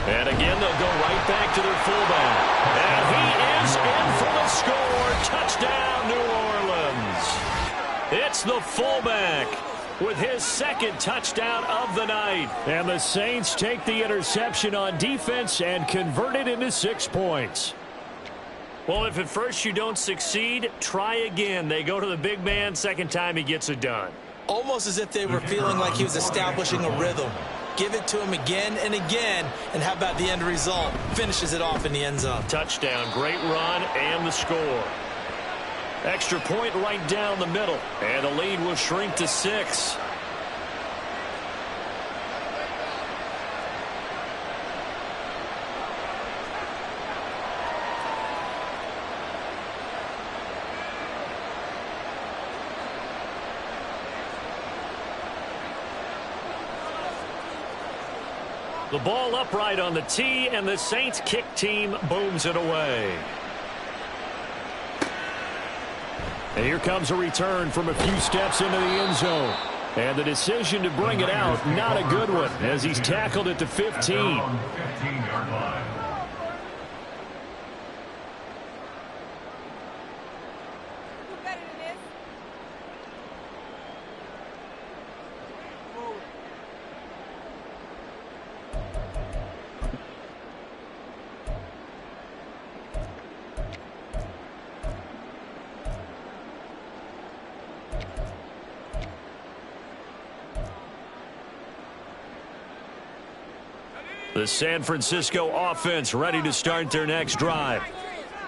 And again, they'll go right back to their fullback. And he is in for the score. Touchdown, New Orleans. It's the fullback with his 2nd touchdown of the night. And the Saints take the interception on defense and convert it into 6 points. Well, if at first you don't succeed, try again. They go to the big man. 2nd time he gets it done. Almost as if they were feeling like he was establishing a rhythm. Give it to him again and again, and how about the end result? Finishes it off in the end zone. Touchdown, great run, and the score. Extra point right down the middle, and the lead will shrink to 6. The ball upright on the tee, and the Saints kick team booms it away. And here comes a return from a few steps into the end zone. And the decision to bring it out, not a good one, as he's tackled at the 15. 15-yard line. The San Francisco offense ready to start their next drive.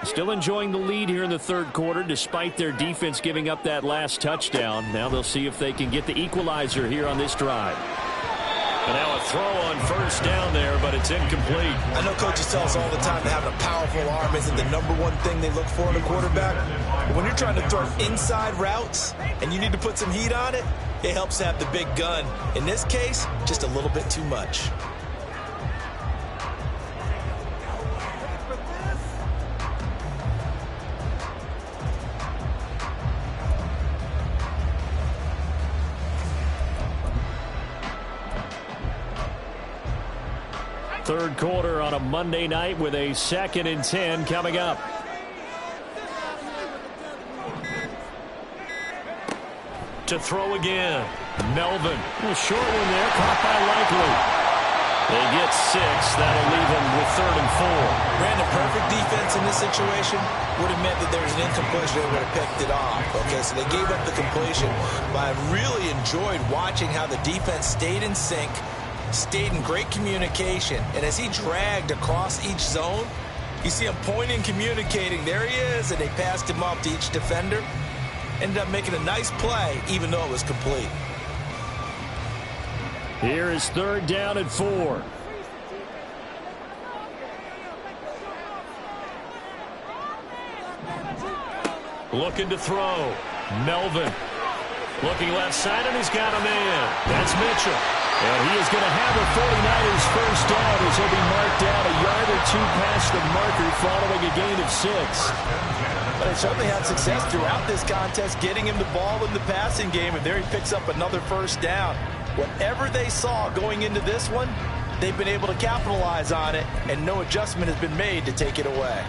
Still enjoying the lead here in the third quarter despite their defense giving up that last touchdown. Now they'll see if they can get the equalizer here on this drive. And now a throw on first down there, but it's incomplete. I know coaches tell us all the time that having a powerful arm isn't the number one thing they look for in a quarterback. But when you're trying to throw inside routes and you need to put some heat on it, it helps to have the big gun. In this case, just a little bit too much. Third quarter on a Monday night with a 2nd and 10 coming up. To throw again. Melvin. A short one there, caught by Likely. They get 6. That'll leave them with 3rd and 4. Brandon, perfect defense in this situation would have meant that there was an incompletion. They would have picked it off. Okay, so they gave up the completion. But I really enjoyed watching how the defense stayed in sync, stayed in great communication, and as he dragged across each zone, you see him pointing, communicating. There he is, and they passed him off to each defender. Ended up making a nice play, even though it was complete. Here is 3rd down and 4. Looking to throw. Melvin. Looking left side, and he's got a man. That's Mitchell. And he is going to have a 49ers first down as he'll be marked down a yard or 2 past the marker following a gain of 6. But they certainly had success throughout this contest getting him the ball in the passing game, and there he picks up another first down. Whatever they saw going into this one, they've been able to capitalize on it, and no adjustment has been made to take it away.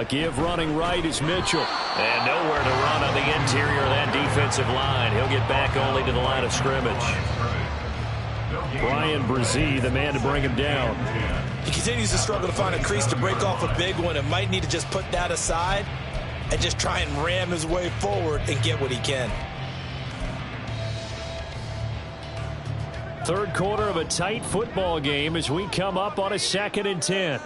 Give running right is Mitchell. And nowhere to run on the interior of that defensive line. He'll get back only to the line of scrimmage. Breizh, the man to bring him down. He continues to struggle to find a crease to break off a big one and might need to just put that aside and just try and ram his way forward and get what he can. Third quarter of a tight football game as we come up on a 2nd and 10.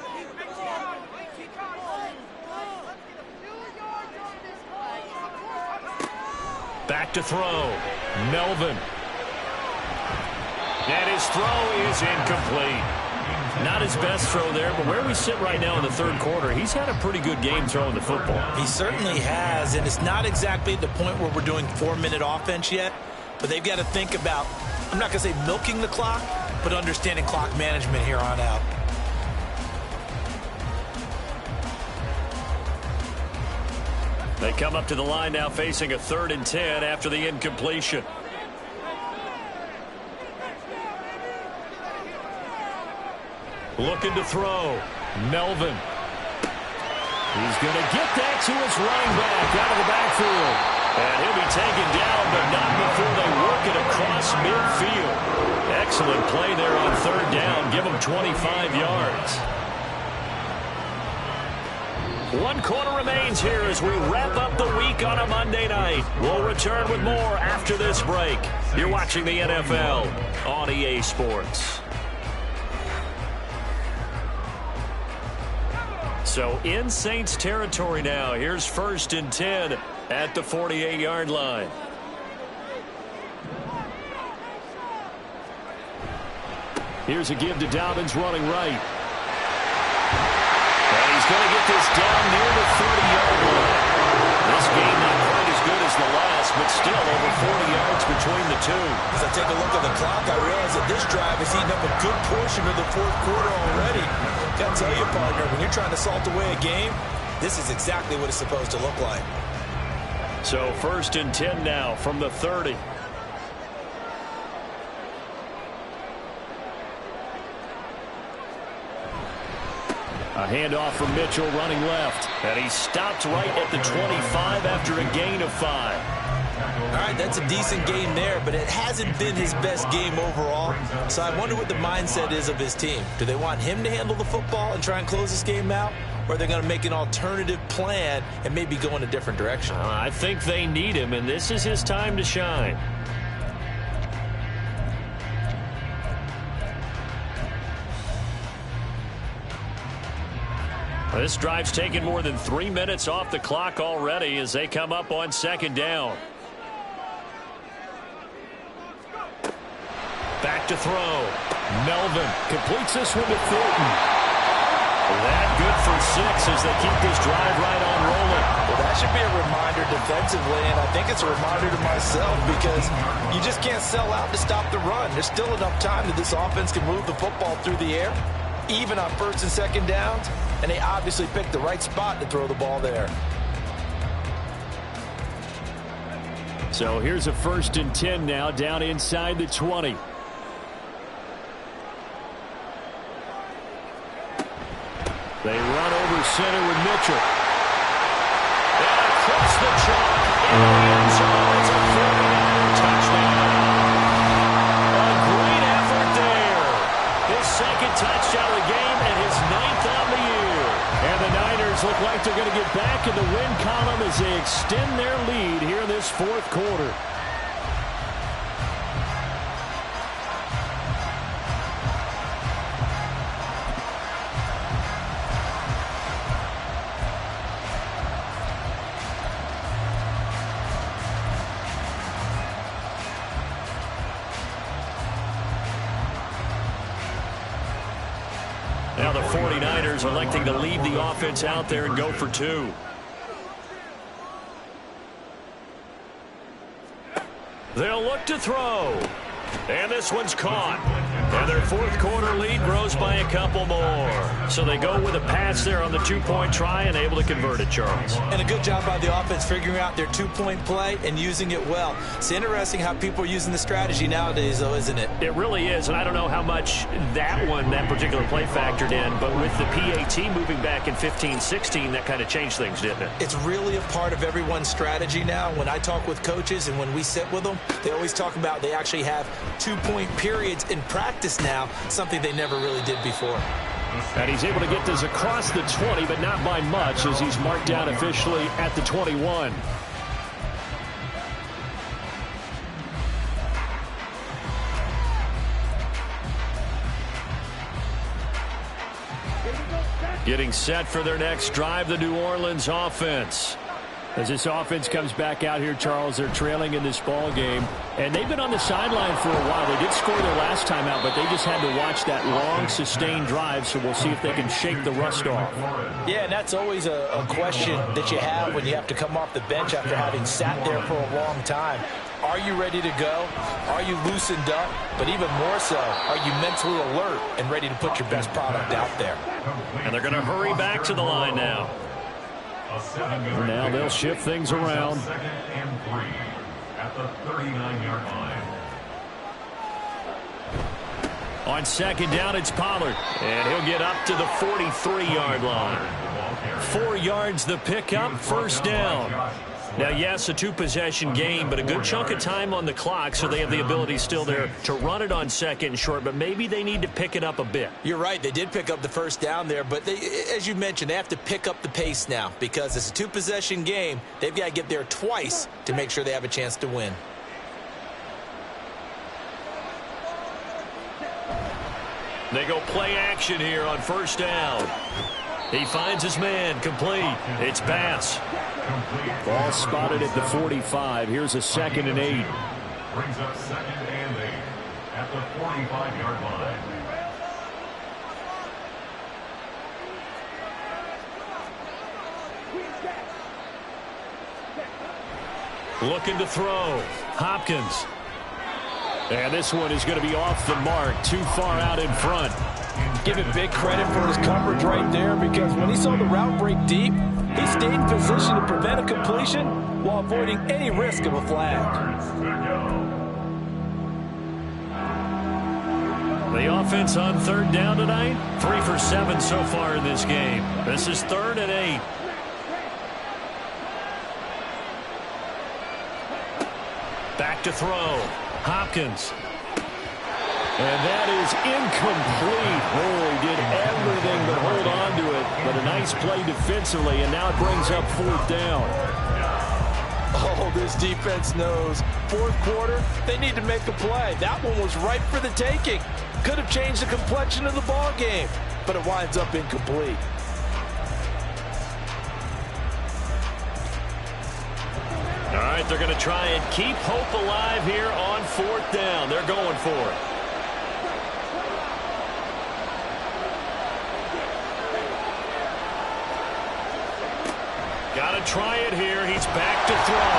Back to throw. Melvin. And his throw is incomplete. Not his best throw there, but where we sit right now in the third quarter, he's had a pretty good game throwing the football. He certainly has, and it's not exactly at the point where we're doing 4-minute offense yet, but they've got to think about, I'm not going to say milking the clock, but understanding clock management here on out. They come up to the line now facing a 3rd and 10 after the incompletion. Looking to throw. Melvin. He's going to get that to his running back out of the backfield. And he'll be taken down, but not before they work it across midfield. Excellent play there on 3rd down. Give him 25 yards. 1 quarter remains here as we wrap up the week on a Monday night. We'll return with more after this break. You're watching the NFL on EA Sports. So in Saints territory now. Here's 1st and 10 at the 48-yard line. Here's a give to Dobbins running right. And he's going to get this down near the 30-yard line. This game not quite as good as the last, but still over 40 yards between the two. As I take a look at the clock, I realize that this drive has eaten up a good portion of the 4th quarter already. Got to tell you, partner, when you're trying to salt away a game, this is exactly what it's supposed to look like. So 1st and 10 now from the 30. A handoff from Mitchell running left. And he stopped right at the 25 after a gain of 5. All right, that's a decent game there, but it hasn't been his best game overall. So I wonder what the mindset is of his team. Do they want him to handle the football and try and close this game out? Or are they going to make an alternative plan and maybe go in a different direction? I think they need him, and this is his time to shine. This drive's taken more than 3 minutes off the clock already as they come up on 2nd down. Back to throw. Melvin completes this one to Thornton. That good for 6 as they keep this drive right on rolling. Well, that should be a reminder defensively, and I think it's a reminder to myself because you just can't sell out to stop the run. There's still enough time that this offense can move the football through the air, even on 1st and 2nd downs, and they obviously picked the right spot to throw the ball there. So here's a 1st and 10 now down inside the 20. They run over center with Mitchell. And across the chalk in the end zone. It's a 49er touchdown. A great effort there. His 2nd touchdown of the game and his 9th on the year. And the Niners look like they're going to get back in the win column as they extend their lead here in this 4th quarter. Now the 49ers electing to leave the offense out there and go for 2. They'll look to throw. And this one's caught. And their 4th quarter lead grows by a couple more. So they go with a pass there on the 2-point try and able to convert it, Charles. And a good job by the offense figuring out their 2-point play and using it well. It's interesting how people are using the strategy nowadays, though, isn't it? It really is, and I don't know how much that particular play factored in, but with the PAT moving back in 15-16, that kind of changed things, didn't it? It's really a part of everyone's strategy now. When I talk with coaches and when we sit with them, they always talk about they actually have 2-point periods in practice now, something they never really did before. And he's able to get this across the 20, but not by much as he's marked down officially at the 21. Getting set for their next drive, the New Orleans offense. As this offense comes back out here, Charles, they're trailing in this ball game. And they've been on the sideline for a while. They did score their last time out, but they just had to watch that long, sustained drive, so we'll see if they can shake the rust off. Yeah, and that's always a question that you have when you have to come off the bench after having sat there for a long time. Are you ready to go? Are you loosened up? But even more so, are you mentally alert and ready to put your best product out there? And they're going to hurry back to the line now. Now they'll shift things around. 2nd and 3 at the 39-yard line. On 2nd down, it's Pollard. And he'll get up to the 43-yard line. 4 yards the pickup, 1st down. Now, yes, a two-possession game, but a good chunk of time on the clock, so they have the ability still there to run it on second and short, but maybe they need to pick it up a bit. You're right. They did pick up the first down there, but as you mentioned, they have to pick up the pace now because it's a two-possession game. They've got to get there twice to make sure they have a chance to win. They go play action here on first down. He finds his man, complete. It's pass. Ball spotted at the 45. Here's a 2nd and 8. Brings up 2nd and 8 at the 45-yard line. Looking to throw. Hopkins. And this one is going to be off the mark, too far out in front. Give him big credit for his coverage right there because when he saw the route break deep, he stayed in position to prevent a completion while avoiding any risk of a flag. The offense on third down tonight, 3 for 7 so far in this game. This is 3rd and 8. Back to throw. Hopkins. And that is incomplete. Oh, he did everything but hold on to it. But a nice play defensively, and now it brings up 4th down. Oh, this defense knows. 4th quarter, they need to make a play. That one was ripe for the taking. Could have changed the complexion of the ball game, but it winds up incomplete. All right, they're going to try and keep hope alive here on 4th down. They're going for it. Got to try it here. He's back to throw.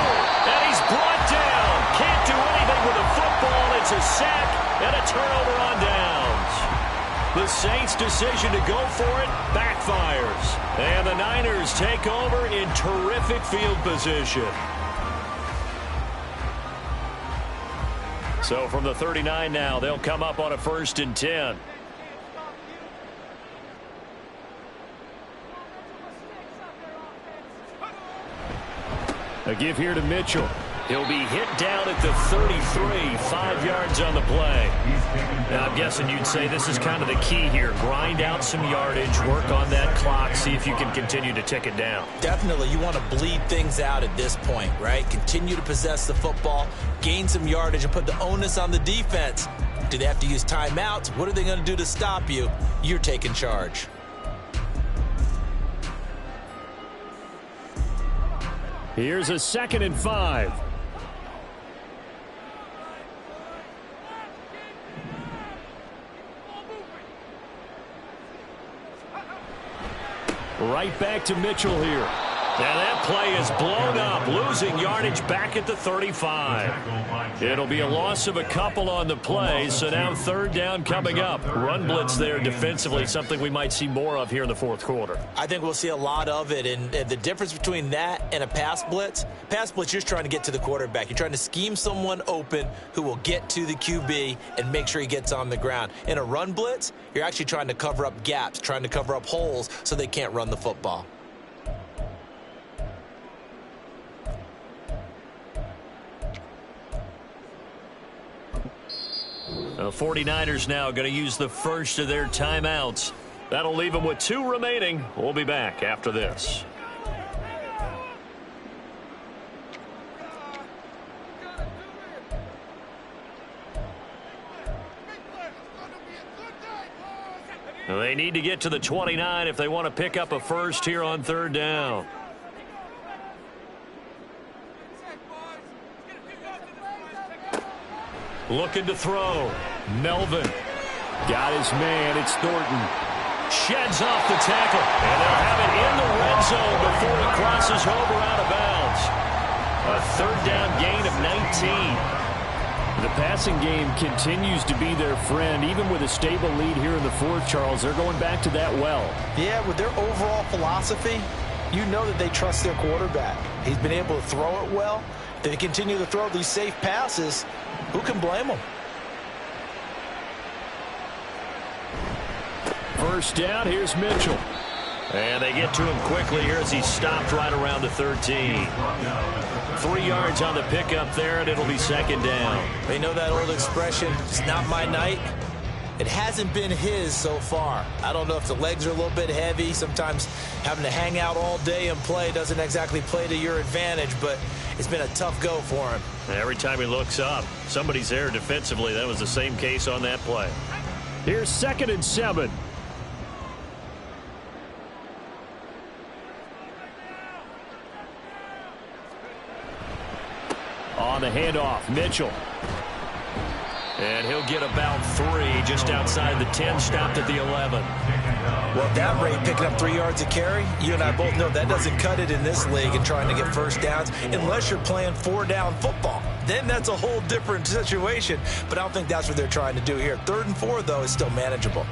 And he's brought down. Can't do anything with the football. It's a sack and a turnover on downs. The Saints' decision to go for it backfires. And the Niners take over in terrific field position. So from the 39 now, they'll come up on a 1st and 10. A give here to Mitchell. He'll be hit down at the 33, 5 yards on the play. Now, I'm guessing you'd say this is kind of the key here. Grind out some yardage, work on that clock, see if you can continue to tick it down. Definitely, you want to bleed things out at this point, right? Continue to possess the football, gain some yardage, and put the onus on the defense. Do they have to use timeouts? What are they going to do to stop you? You're taking charge. Here's a 2nd and 5. Right back to Mitchell here. Now that play is blown up, losing yardage back at the 35. It'll be a loss of a couple on the play, so now 3rd down coming up. Run blitz there defensively, something we might see more of here in the 4th quarter. I think we'll see a lot of it, and the difference between that and a pass blitz, you're just trying to get to the quarterback. You're trying to scheme someone open who will get to the QB and make sure he gets on the ground. In a run blitz, you're actually trying to cover up gaps, trying to cover up holes so they can't run the football. The 49ers now going to use the first of their timeouts. That'll leave them with 2 remaining. We'll be back after this. They need to get to the 29 if they want to pick up a first here on 3rd down. Looking to throw. Melvin. Got his man. It's Thornton. Sheds off the tackle. And they'll have it in the red zone before he crosses over out of bounds. A 3rd down gain of 19. The passing game continues to be their friend. Even with a stable lead here in the 4th, Charles, they're going back to that well. Yeah, with their overall philosophy, you know that they trust their quarterback. He's been able to throw it well. They continue to throw these safe passes. Who can blame them? 1st down, here's Mitchell. And they get to him quickly here as he stopped right around the 13. 3 yards on the pickup there, and it'll be second down. They know that old expression, it's not my night. It hasn't been his so far. I don't know if the legs are a little bit heavy. Sometimes having to hang out all day and play doesn't exactly play to your advantage, but it's been a tough go for him. Every time he looks up, somebody's there defensively. That was the same case on that play. Here's 2nd and 7. On the handoff, Mitchell. And he'll get about 3 just outside the 10, stopped at the 11. Well, at that rate, picking up 3 yards a carry, you and I both know that doesn't cut it in this league and trying to get first downs unless you're playing 4-down football. Then that's a whole different situation, but I don't think that's what they're trying to do here. 3rd and 4, though, is still manageable.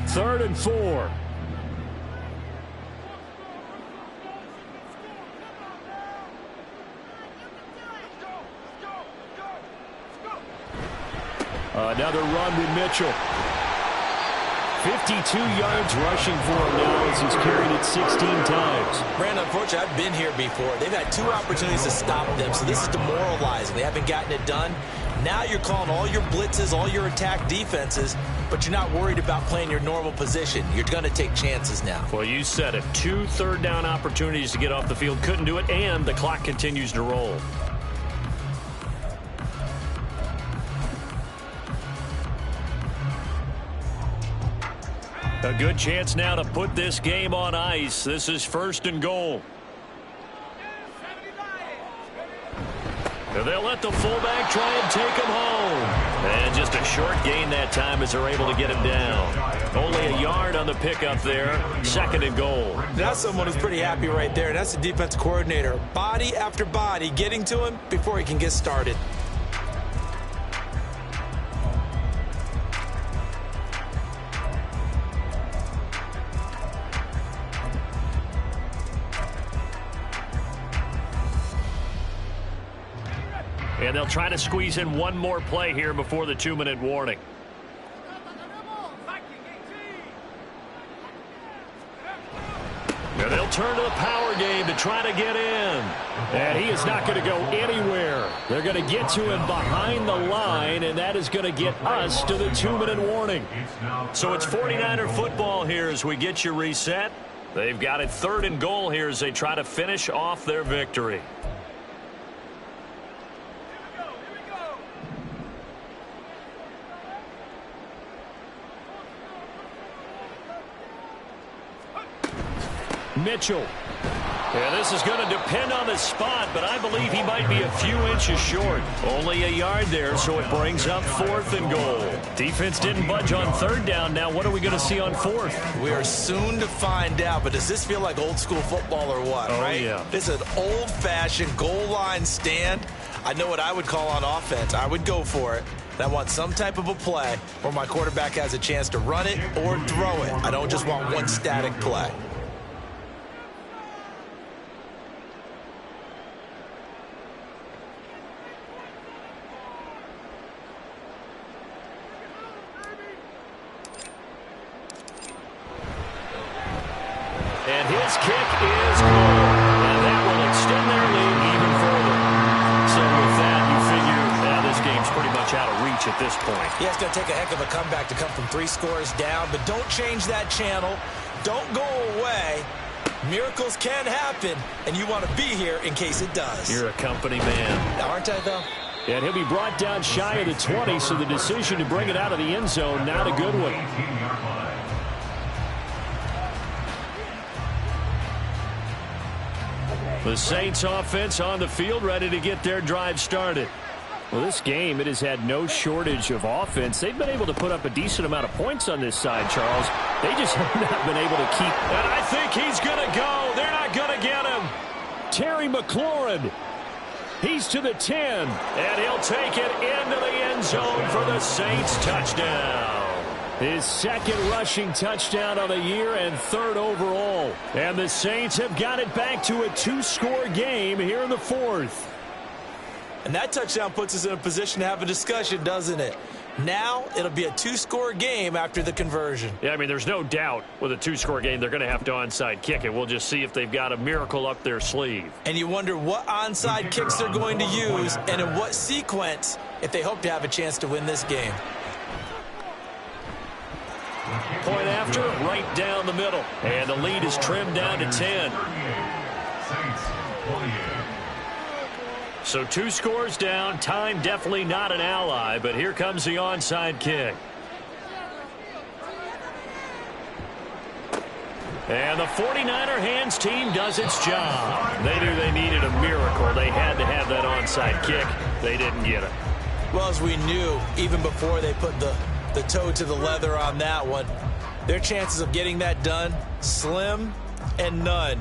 Third and 4. Another run with Mitchell. 52 yards rushing for him now as he's carried it 16 times. Brandon, unfortunately, I've been here before. They've had 2 opportunities to stop them, so this is demoralizing. They haven't gotten it done. Now you're calling all your blitzes, all your attack defenses, but you're not worried about playing your normal position. You're going to take chances now. Well, you said it. 2 third-down opportunities to get off the field. Couldn't do it, and the clock continues to roll. A good chance now to put this game on ice. This is 1st and goal. They'll let the fullback try and take him home. And just a short gain that time as they're able to get him down. Only a yard on the pickup there. 2nd and goal. That's someone who's pretty happy right there. That's the defense coordinator. Body after body getting to him before he can get started. And they'll try to squeeze in one more play here before the 2-minute warning. And they'll turn to the power game to try to get in. And he is not going to go anywhere. They're going to get to him behind the line, and that is going to get us to the 2-minute warning. So it's 49er football here as we get you reset. They've got it 3rd and goal here as they try to finish off their victory. Mitchell. Yeah, this is going to depend on the spot, but I believe he might be a few inches short. Only a yard there, so it brings up 4th and goal. Defense didn't budge on 3rd down. Now what are we going to see on 4th? We are soon to find out, but does this feel like old school football or what, right? Yeah. This is an old-fashioned goal line stand. I know what I would call on offense. I would go for it. And I want some type of a play where my quarterback has a chance to run it or throw it. I don't just want one static play. And his kick is good. And that will extend their lead even further. So with that, you figure this game's pretty much out of reach at this point. Yeah, it's going to take a heck of a comeback to come from 3 scores down, but don't change that channel. Don't go away. Miracles can happen, and you want to be here in case it does. You're a company man. Aren't I, though? And he'll be brought down shy of the 20, so the decision to bring it out of the end zone, not a good one. The Saints offense on the field, ready to get their drive started. Well, this game, it has had no shortage of offense. They've been able to put up a decent amount of points on this side, Charles. They just have not been able to keep. And I think he's going to go. They're not going to get him. Terry McLaurin. He's to the 10. And he'll take it into the end zone for the Saints touchdown. His 2nd rushing touchdown of the year and 3rd overall. And the Saints have got it back to a 2-score game here in the 4th. And that touchdown puts us in a position to have a discussion, doesn't it? Now it'll be a 2-score game after the conversion. Yeah, I mean, there's no doubt with a 2-score game they're going to have to onside kick it. We'll just see if they've got a miracle up their sleeve. And you wonder what onside kicks they're going to use and in what sequence if they hope to have a chance to win this game. Point after, right down the middle. And the lead is trimmed down to 10. So 2 scores down. Time definitely not an ally, but here comes the onside kick. And the 49er hands team does its job. They knew they needed a miracle. They had to have that onside kick. They didn't get it. Well, as we knew, even before they put the toe to the leather on that one, their chances of getting that done, slim and none.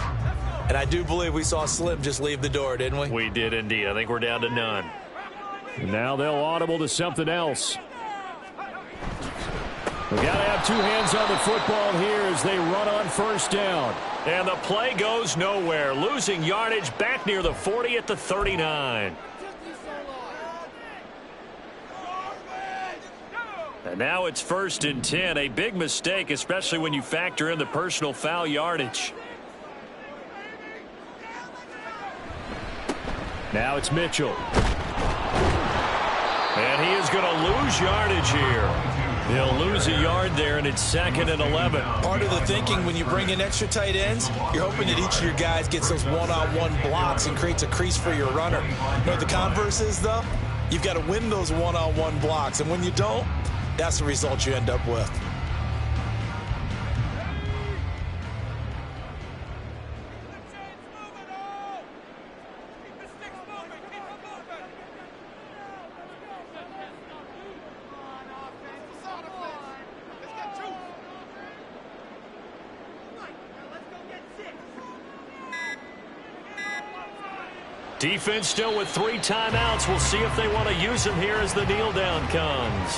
And I do believe we saw Slim just leave the door, didn't we? We did indeed. I think we're down to none. And now they'll audible to something else. We've got to have 2 hands on the football here as they run on first down. And the play goes nowhere. Losing yardage back near the 40 at the 39. And now it's 1st and 10. A big mistake, especially when you factor in the personal foul yardage. Now it's Mitchell. And he is going to lose yardage here. He'll lose a yard there, and it's 2nd and 11. Part of the thinking when you bring in extra tight ends, you're hoping that each of your guys gets those one-on-one blocks and creates a crease for your runner. You know what the converse is, though? You've got to win those one-on-one blocks, and when you don't, that's the result you end up with. Defense still with 3 timeouts. We'll see if they want to use them here as the kneel down comes.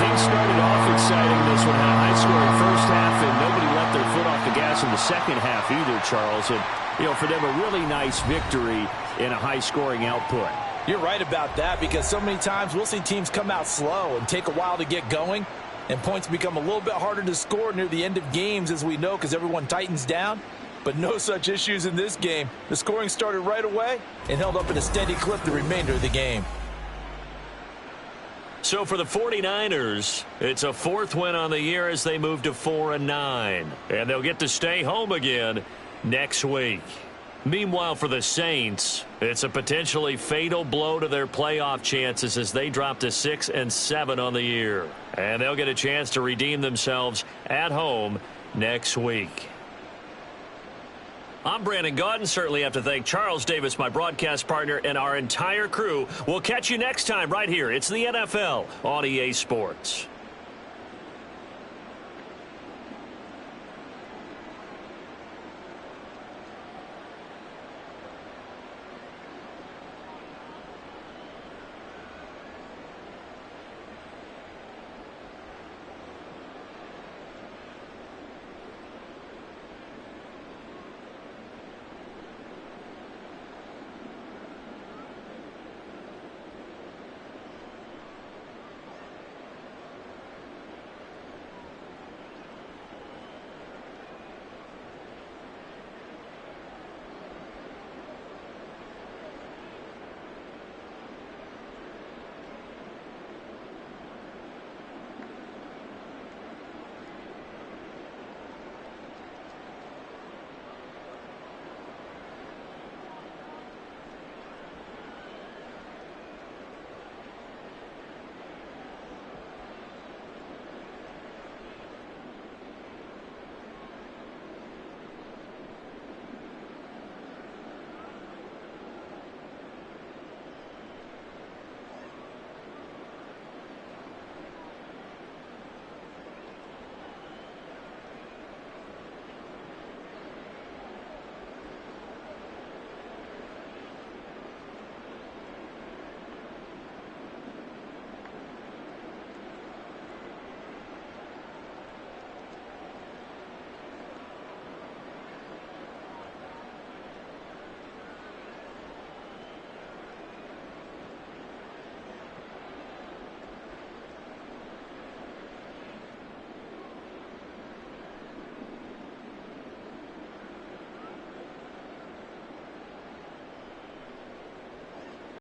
Things started off exciting this one. Had a high-scoring first half, and nobody let their foot off the gas in the second half either, Charles. And, you know, for them, a really nice victory in a high-scoring output. You're right about that, because so many times we'll see teams come out slow and take a while to get going, and points become a little bit harder to score near the end of games, as we know, because everyone tightens down. But no such issues in this game. The scoring started right away and held up at a steady clip the remainder of the game. So for the 49ers, it's a 4th win on the year as they move to 4-9. And they'll get to stay home again next week. Meanwhile, for the Saints, it's a potentially fatal blow to their playoff chances as they drop to 6-7 on the year. And they'll get a chance to redeem themselves at home next week. I'm Brandon Gaudin. Certainly have to thank Charles Davis, my broadcast partner, and our entire crew. We'll catch you next time right here. It's the NFL on EA Sports.